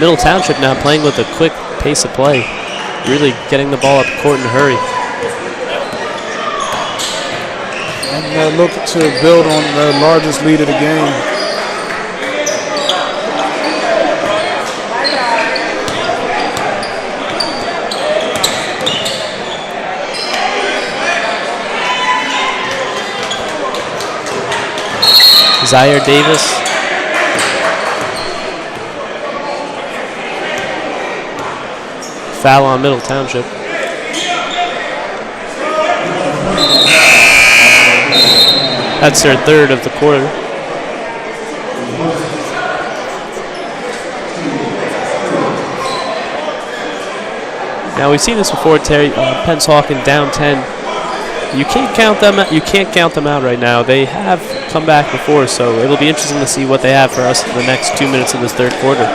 Middle Township now playing with a quick pace of play. Really getting the ball up court in a hurry. And they look to build on the largest lead of the game. Zaire Davis. Foul on Middle Township. That's their third of the quarter. Now we've seen this before, Terry. Pennsauken down 10. You can't count them out right now. They have come back before, so it'll be interesting to see what they have for us in the next 2 minutes of this third quarter.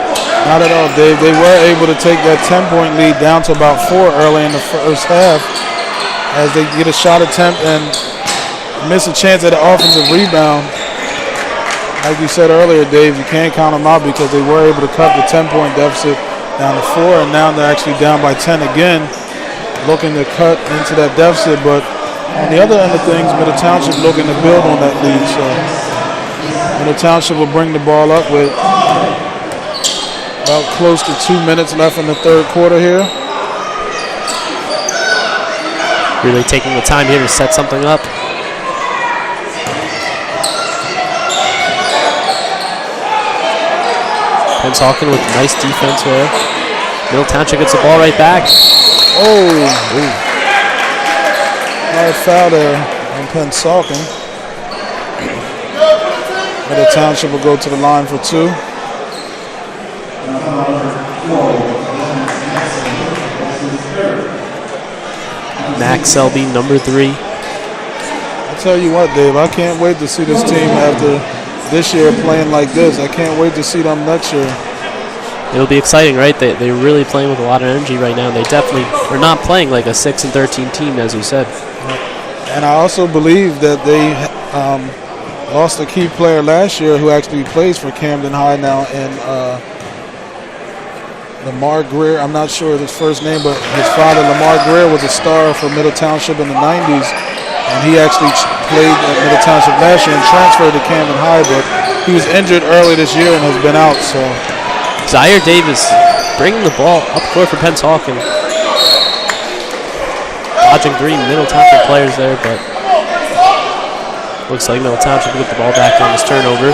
Not at all, Dave. They were able to take that 10-point lead down to about 4 early in the first half as they get a shot attempt and miss a chance at an offensive rebound. Like you said earlier, Dave, you can't count them out because they were able to cut the 10-point deficit down to 4, and now they're actually down by 10 again, looking to cut into that deficit. But on the other end of things, Middle Township looking to build on that lead. So Middle Township will bring the ball up with about close to 2 minutes left in the third quarter here. Really taking the time here to set something up. Pennsauken with nice defense there. Middle Township gets the ball right back. Oh! Hard foul there on Pennsauken. Middle Township will go to the line for 2. Max Selby, number 3. I tell you what, Dave, I can't wait to see this team after this year playing like this. I can't wait to see them next year. It'll be exciting, right? They're really playing with a lot of energy right now. They definitely are not playing like a 6-13 team, as you said. And I also believe that they lost a key player last year who actually plays for Camden High now, and Lamar Greer. I'm not sure his first name, but his father, Lamar Greer, was a star for Middle Township in the 90s, and he actually played at Middle Township last year and transferred to Camden High, but he was injured early this year and has been out. So Zaire Davis bringing the ball up court for Pennsauken. Dodging 3 Middle Township players there, but looks like Middle Township will get the ball back on this turnover.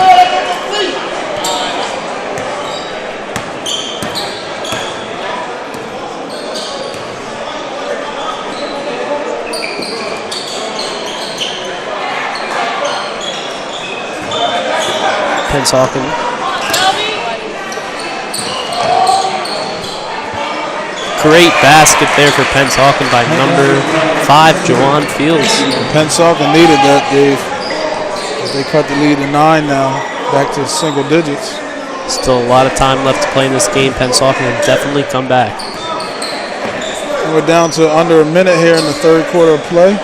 Pennsauken. Great basket there for Pennsauken by number 5, Jawan Fields. Pennsauken needed that, Dave. They cut the lead to 9 now, back to single digits. Still a lot of time left to play in this game. Pennsauken will definitely come back. And we're down to under a minute here in the third quarter of play.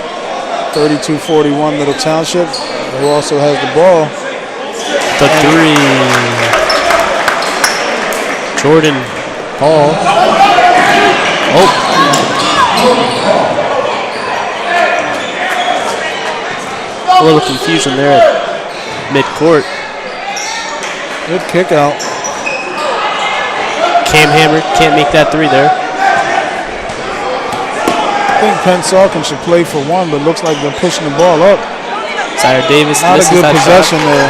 32-41 Middle Township, who also has the ball. The 3. Jordan Hall. Oh. A little confusion there at midcourt. Good kick out. Cam Hammer can't make that three there. I think Pennsauken should play for one, but looks like they're pushing the ball up. Tyler Davis Not a misses good that possession shot. there.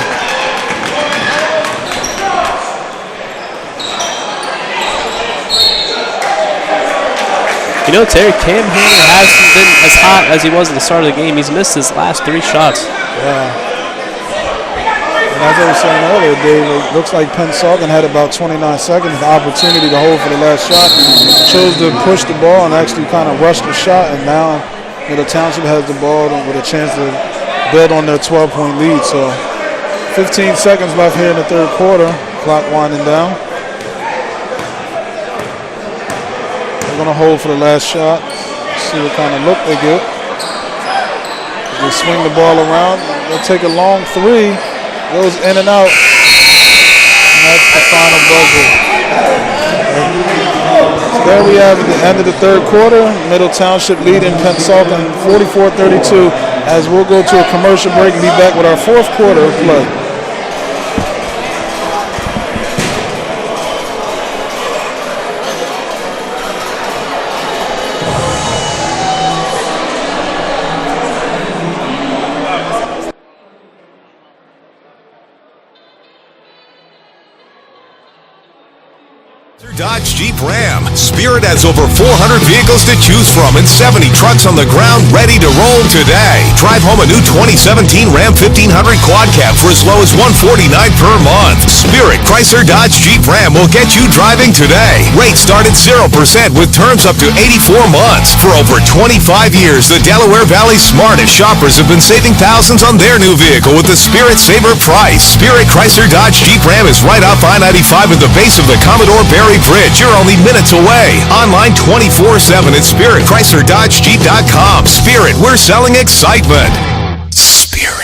You know, Terry, Cam Hammer hasn't been as hot as he was at the start of the game. He's missed his last 3 shots. Yeah. And as I was saying earlier, Dave, it looks like Pennsauken had about 29 seconds, the opportunity to hold for the last shot. Chose to push the ball and actually kind of rush the shot, and now Middle Township has the ball with a chance to build on their 12-point lead. So 15 seconds left here in the third quarter. Clock winding down. They're going to hold for the last shot. See what kind of look they get. They swing the ball around. They'll take a long three. Goes in and out. And that's the final buzzer. So there we have at the end of the third quarter. Middle Township leading Pennsauken 44-32. As we'll go to a commercial break and be back with our fourth quarter of play. Dodge Jeep Ram. Spirit has over 400 vehicles to choose from and 70 trucks on the ground ready to roll today. Drive home a new 2017 Ram 1500 Quad Cab for as low as $149 per month. Spirit Chrysler Dodge Jeep Ram will get you driving today. Rates start at 0% with terms up to 84 months. For over 25 years, the Delaware Valley's smartest shoppers have been saving thousands on their new vehicle with the Spirit Saver price. Spirit Chrysler Dodge Jeep Ram is right off I-95 at the base of the Commodore Barry Bridge. You're only minutes away. Online 24/7 at SpiritChryslerDodgeJeep.com. Spirit, we're selling excitement. Spirit.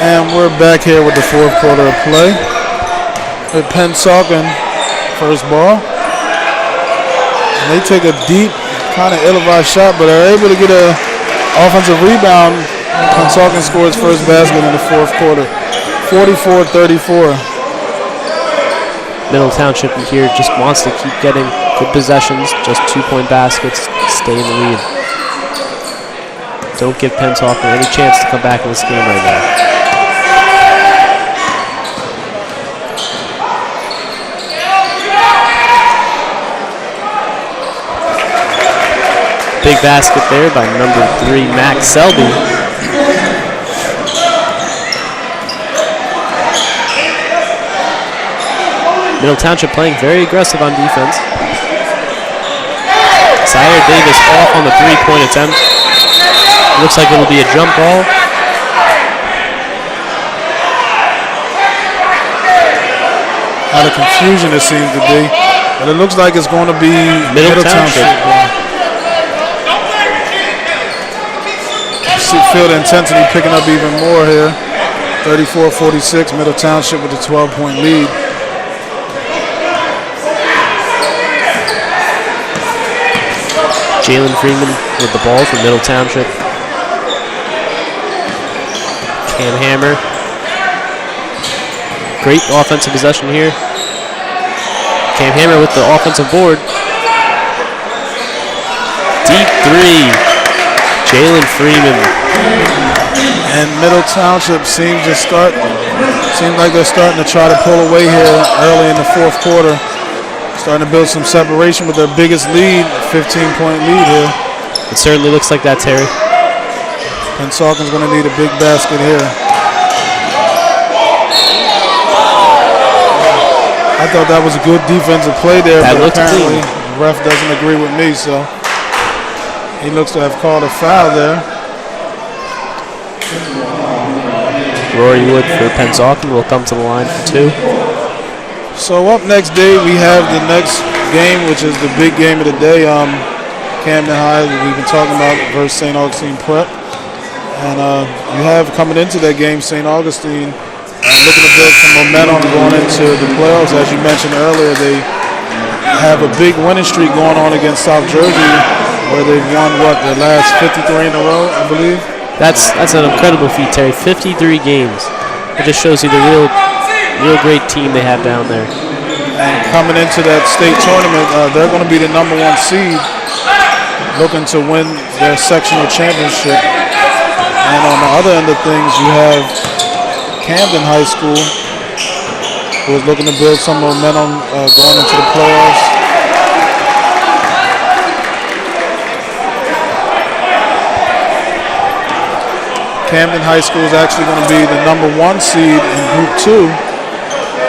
And we're back here with the fourth quarter of play. With Pennsauken, first ball. And they take a deep, kind of ill-advised shot, but are able to get an offensive rebound. Pennsauken scores first basket in the fourth quarter. 44-34. Middle Township here just wants to keep getting good possessions, just 2-point baskets, stay in the lead. Don't give Pennsauken any chance to come back in this game right now. Big basket there by number 3, Max Selby. Middle Township playing very aggressive on defense. Tyler Davis off on the 3-point attempt. Looks like it'll be a jump ball. A lot of confusion it seems to be. But it looks like it's going to be Middle Township. Feel the intensity picking up even more here. 34-46, Middle Township with a 12-point lead. Jalen Freeman with the ball for Middle Township. Cam Hammer. Great offensive possession here. Cam Hammer with the offensive board. Deep three. Jalen Freeman. And Middle Township seems like they're starting to try to pull away here early in the fourth quarter. Starting to build some separation with their biggest lead, 15-point lead here. It certainly looks like that, Terry. Pennsauken's going to need a big basket here. I thought that was a good defensive play there, That but looked apparently clean. the ref doesn't agree with me, so he looks to have called a foul there. Rory Wood for Pennsauken will come to the line for 2. So up next, Dave, we have the next game, which is the big game of the day. Camden High, we've been talking about, versus St. Augustine Prep. And you have coming into that game, St. Augustine looking to build some momentum going into the playoffs. As you mentioned earlier, they have a big winning streak going on against South Jersey, where they've won, their last 53 in a row, I believe? That's an incredible feat, Terry. 53 games. It just shows you the real great team they have down there. And coming into that state tournament, they're going to be the #1 seed, looking to win their sectional championship. And on the other end of things, you have Camden High School, who is looking to build some momentum going into the playoffs. Camden High School is actually going to be the #1 seed in Group 2,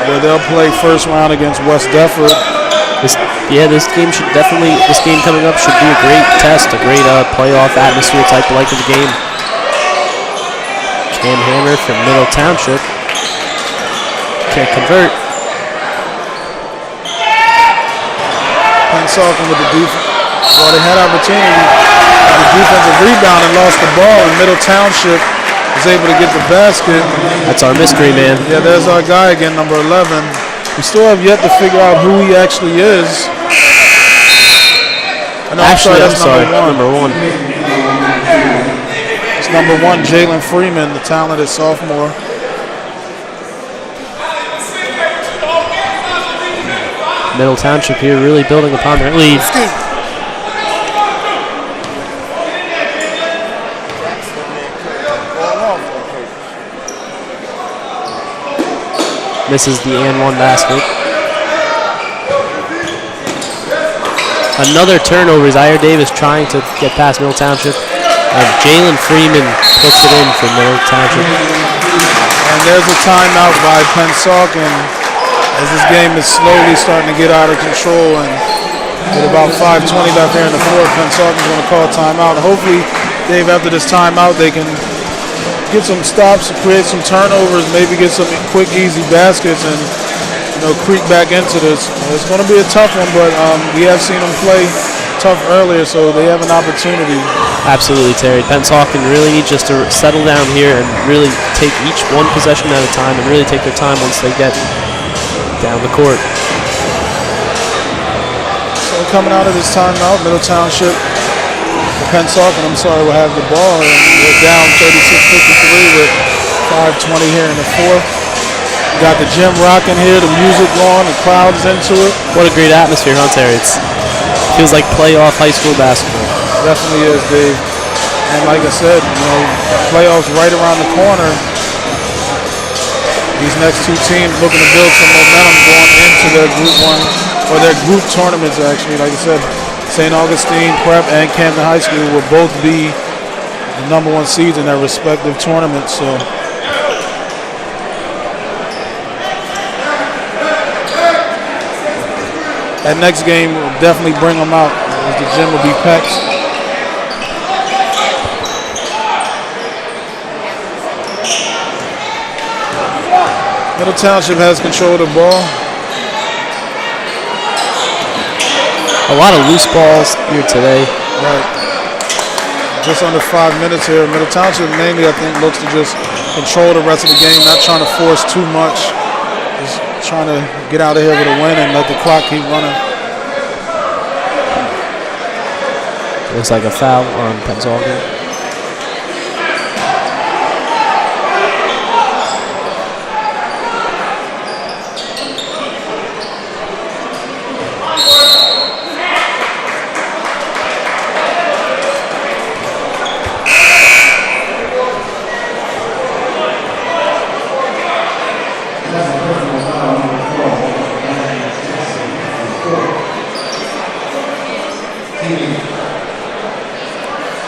where they'll play first round against West Deptford. This game coming up should be a great test, a great playoff atmosphere type of the game. Cam Hammer from Middle Township can't convert. Pennsauken with the defense. Well, they had opportunity. The defensive rebound and lost the ball, and Middle Township was able to get the basket. That's our mystery man. Yeah, there's our guy again, number 11. We still have yet to figure out who he actually is. No, I'm sorry, number one. It's number 1, Jalen Freeman, the talented sophomore. Middle Township here really building upon their lead. Misses the and 1 basket. Another turnover. Zaire Davis trying to get past Middle Township. And Jalen Freeman puts it in for Middle Township. And there's a timeout by Pennsauken as this game is slowly starting to get out of control. And with about 5:20 left here in the fourth, Pensauken's going to call a timeout. Hopefully, Dave, after this timeout, they can get some stops, create some turnovers, maybe get some quick, easy baskets, and creep back into this. It's going to be a tough one, but we have seen them play tough earlier, so they have an opportunity. Absolutely, Terry. Pennsauken really needs just to settle down here and really take each one possession at a time and really take their time once they get down the court. So coming out of this timeout, Middle Township, Pennsauken, will have the ball, and we're down 36-53 with 5:20 here in the fourth. Got the gym rocking here, the music going, the crowd's into it. What a great atmosphere, huh, Terry? It feels like playoff high school basketball. Definitely is, Dave. And like I said, playoffs right around the corner. These next two teams looking to build some momentum going into their Group 1, or their group tournaments, actually. Like I said, St. Augustine Prep and Camden High School will both be the #1 seeds in their respective tournaments. So that next game will definitely bring them out, as the gym will be packed. Middle Township has control of the ball. A lot of loose balls here today. Right. Just under 5 minutes here. Middle Township mainly, I think, looks to just control the rest of the game, not trying to force too much. Just trying to get out of here with a win and let the clock keep running. Looks like a foul on Pennsauken.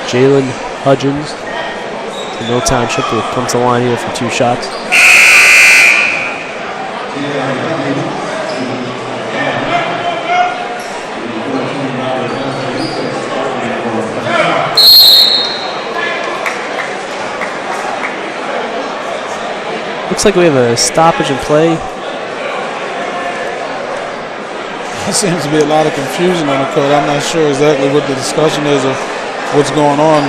Jalen Hudgens from Middle Township will come to the line here for 2 shots. Looks like we have a stoppage in play. There seems to be a lot of confusion on the court. I'm not sure exactly what the discussion is or what's going on.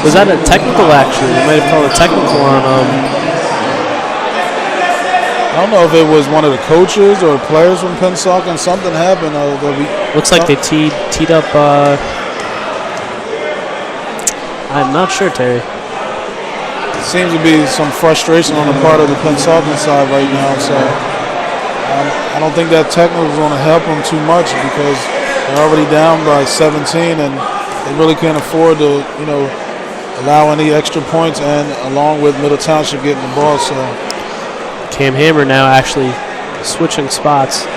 Was that a technical, actually? They might have called a technical on I don't know if it was one of the coaches or players from Pennsauken. Something happened. Looks like they teed up. I'm not sure, Terry. Seems to be some frustration on the part of the Pennsauken side right now. So I don't think that technical is going to help them too much because they're already down by 17 and they really can't afford to, allow any extra points. And along with Middle Township getting the ball, so. Cam Hammer now actually switching spots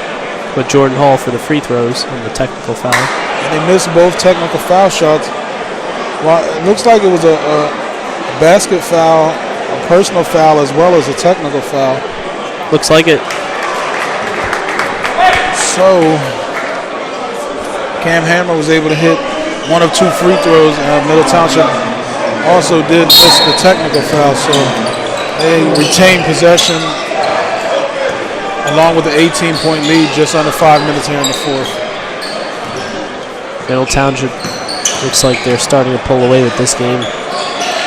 with Jordan Hall for the free throws on the technical foul. And they missed both technical foul shots. Well, it looks like it was a basket foul, a personal foul, as well as a technical foul. Looks like it. So Cam Hammer was able to hit one of 2 free throws, and Middle Township also did miss the technical foul. So they retained possession along with the 18-point lead just under 5 minutes here in the fourth. Middle Township looks like they're starting to pull away with this game.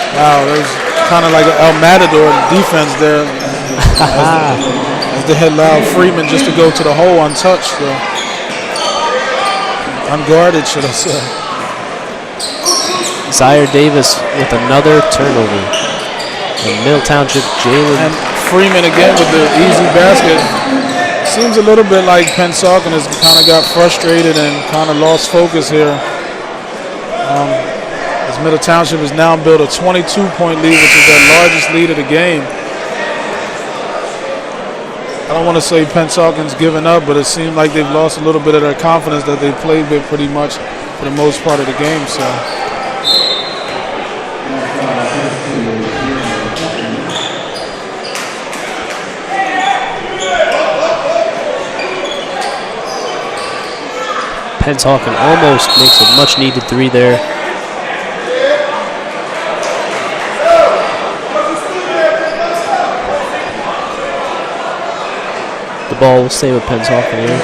Wow, there's kind of like an El Matador defense there as they had allowed Freeman just to go to the hole untouched. So. Unguarded, should I say. Zaire Davis with another turnover. And Middle Township, Jalen. And Freeman again with the easy basket. Seems a little bit like Pennsauken has kind of got frustrated and kind of lost focus here. As Middle Township has now built a 22-point lead, which is their largest lead of the game. I don't want to say Pensauken's given up, but it seems like they've lost a little bit of their confidence that they played with pretty much for the most part of the game. So. Pennsauken almost makes a much-needed 3 there. The ball will stay with Pennsauken here.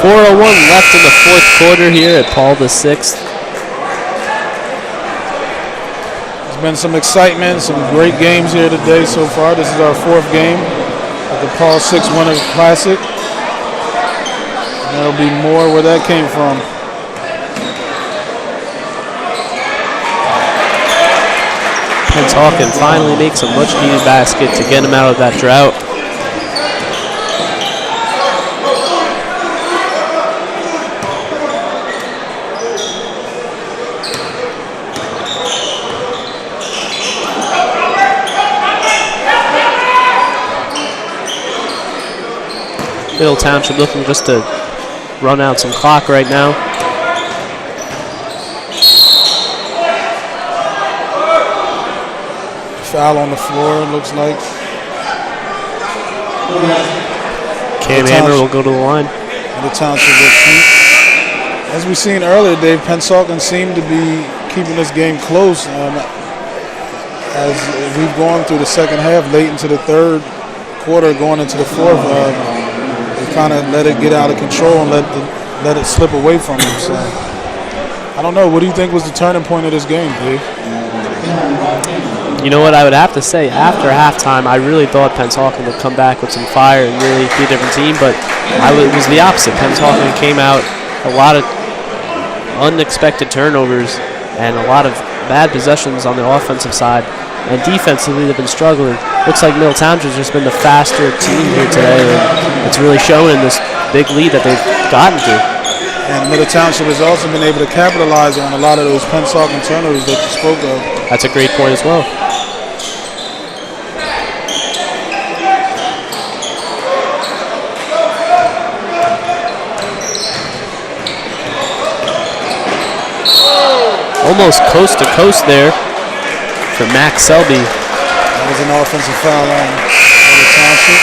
4:01 left in the fourth quarter here at Paul VI. There's been some excitement, some great games here today so far. This is our 4th game of the Paul VI Winter Classic. There'll be more where that came from. Pennsauken finally makes a much-needed basket to get him out of that drought. Middle Township looking just to run out some clock right now. Foul on the floor, it looks like. Cam Hammer will go to the line. The Township will shoot. As we've seen earlier, Dave, Pennsauken seemed to be keeping this game close. As we've gone through the second half, late into the third quarter, going into the fourth, they kind of let it get out of control and let it slip away from them. So I don't know. What do you think was the turning point of this game, Dave? You know what, I would have to say, after halftime, I really thought Pennsauken would come back with some fire and really be a different team, but it was the opposite. Pennsauken came out a lot of unexpected turnovers and a lot of bad possessions on the offensive side, and defensively they've been struggling. Looks like Middle Township's just been the faster team here today, and it's really shown in this big lead that they've gotten to. And Middle Township has also been able to capitalize on a lot of those Pennsauken turnovers that you spoke of. That's a great point as well. Almost coast to coast there for Max Selby. That was an offensive foul on Middle Township.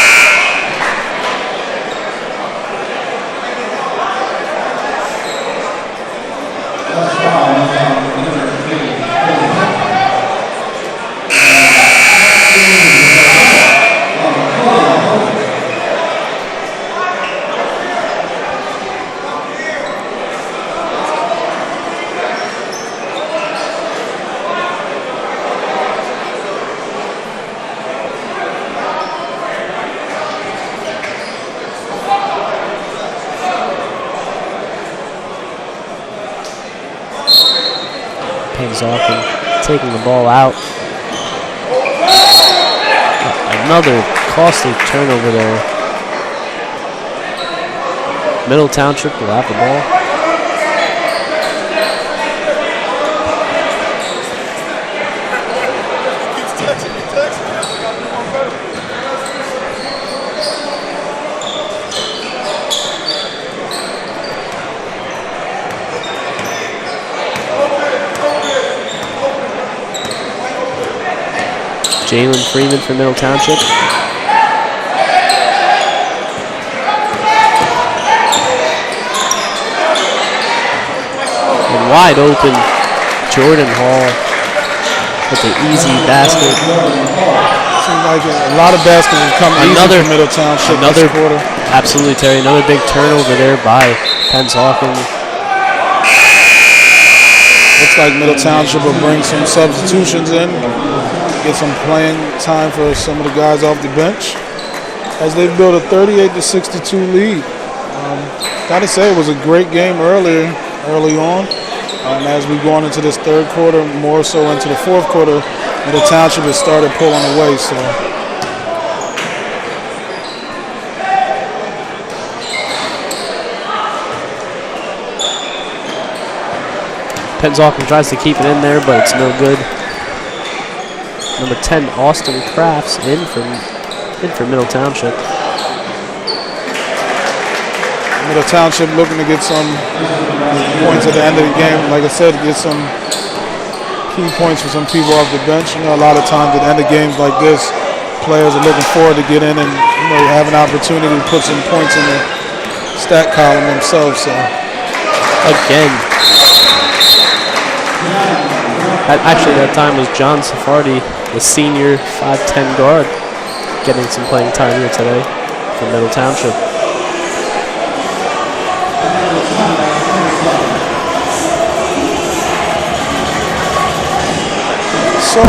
taking the ball out. Another costly turnover there. Middle Township will have the ball. Jalen Freeman for Middle Township. And wide open, Jordan Hall with an easy basket. Seems like a lot of baskets have come easy for Middle Township this quarter. Absolutely, Terry. Another big turnover there by Pennsauken. Looks like Middle Township will bring some substitutions in. Get some playing time for some of the guys off the bench as they build a 38-62 lead. Gotta say it was a great game early on. As we go on into this third quarter, more so into the fourth quarter, Middle Township has started pulling away. So Pennsauken tries to keep it in there, but it's no good. Number 10, Austin Crafts, in for Middle Township. Middle Township looking to get some points at the end of the game. Like I said, get some key points for some people off the bench. You know, a lot of times at the end of games like this, players are looking forward to get in and have an opportunity to put some points in the stat column themselves. So again. Actually, that time was John Safardi, the senior 5'10" guard, getting some playing time here today for Middle Township. So,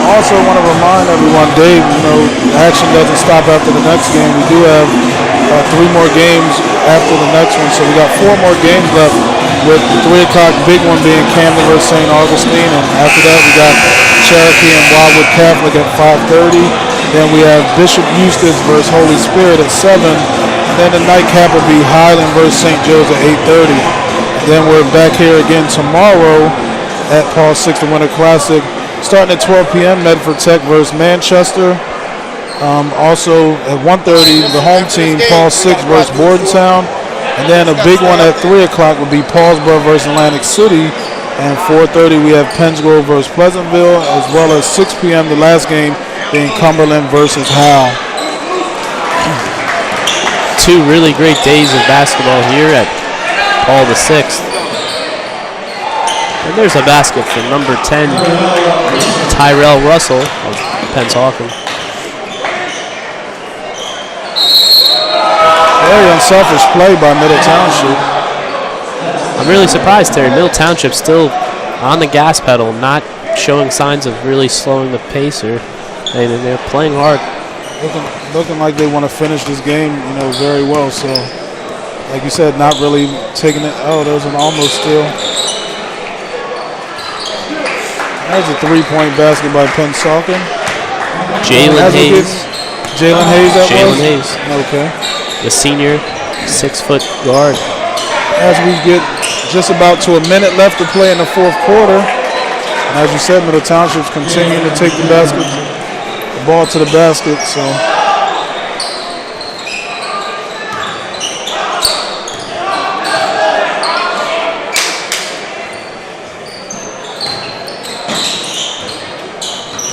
also want to remind everyone, Dave, action doesn't stop after the next game. We do have 3 more games after the next one, so we got 4 more games left, with the 3 o'clock big one being Camden versus St. Augustine, and after that we got Cherokee and Wildwood Catholic at 5:30. Then we have Bishop Eustis versus Holy Spirit at 7. And then the nightcap will be Highland versus St. Joe's at 8:30. Then we're back here again tomorrow at Paul 6, the Winter Classic, starting at 12 p.m. Medford Tech versus Manchester. Also at 1:30, the home team, Paul 6 versus Bordentown. And then a big one at 3 o'clock will be Paulsboro versus Atlantic City. And 4:30, we have Pennsgrove versus Pleasantville, as well as 6 p.m. the last game being Cumberland versus Howell. 2 really great days of basketball here at Paul the 6th. And there's a basket for number 10, Tyrell Russell of Pennsauken. Very unselfish play by Middle Township. I'm really surprised, Terry. Middle Township still on the gas pedal, not showing signs of really slowing the pace, or they're playing hard. Looking like they want to finish this game, very well. So, like you said, not really taking it. Oh, there was an almost steal. That's a 3-point basket by Pennsauken. Jalen Hayes. Jalen Hayes, that was? Jalen Hayes. Okay. The senior 6-foot guard. As we get just about to a minute left to play in the fourth quarter, and as you said, Middle Township's continuing to take the ball to the basket. So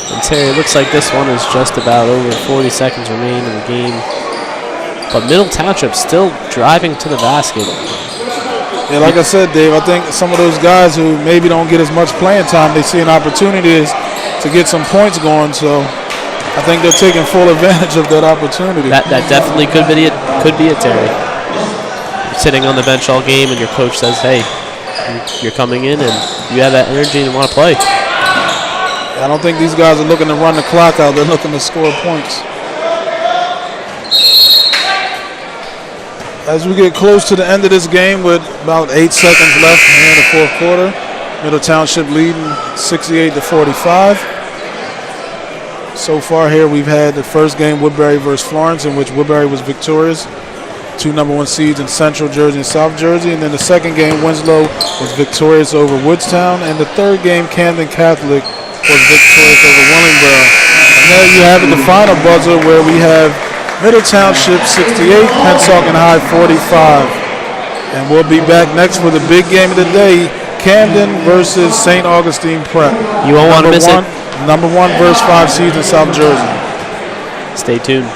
and Terry, it looks like this one is just about over. 40 seconds remain in the game. But Middle Township still driving to the basket. yeah, like I said, Dave, I think some of those guys who maybe don't get as much playing time, they see an opportunity to get some points going. So I think they're taking full advantage of that opportunity. That definitely could be it, Terry. You're sitting on the bench all game, and your coach says, "Hey, you're coming in, and you have that energy and want to play." I don't think these guys are looking to run the clock out. They're looking to score points. As we get close to the end of this game with about 8 seconds left here in the fourth quarter, Middle Township leading 68-45. So far here we've had the first game, Woodbury versus Florence, in which Woodbury was victorious. 2 number 1 seeds in Central Jersey and South Jersey. And then the second game, Winslow was victorious over Woodstown. And the third game, Camden Catholic was victorious over Willingboro. And there you have it, the final buzzer, where we have Middle Township 68, Pennsauken High 45. And we'll be back next for the big game of the day, Camden versus St. Augustine Prep. You won't want to miss it. Number 1 versus 5 seeds in South Jersey. Stay tuned.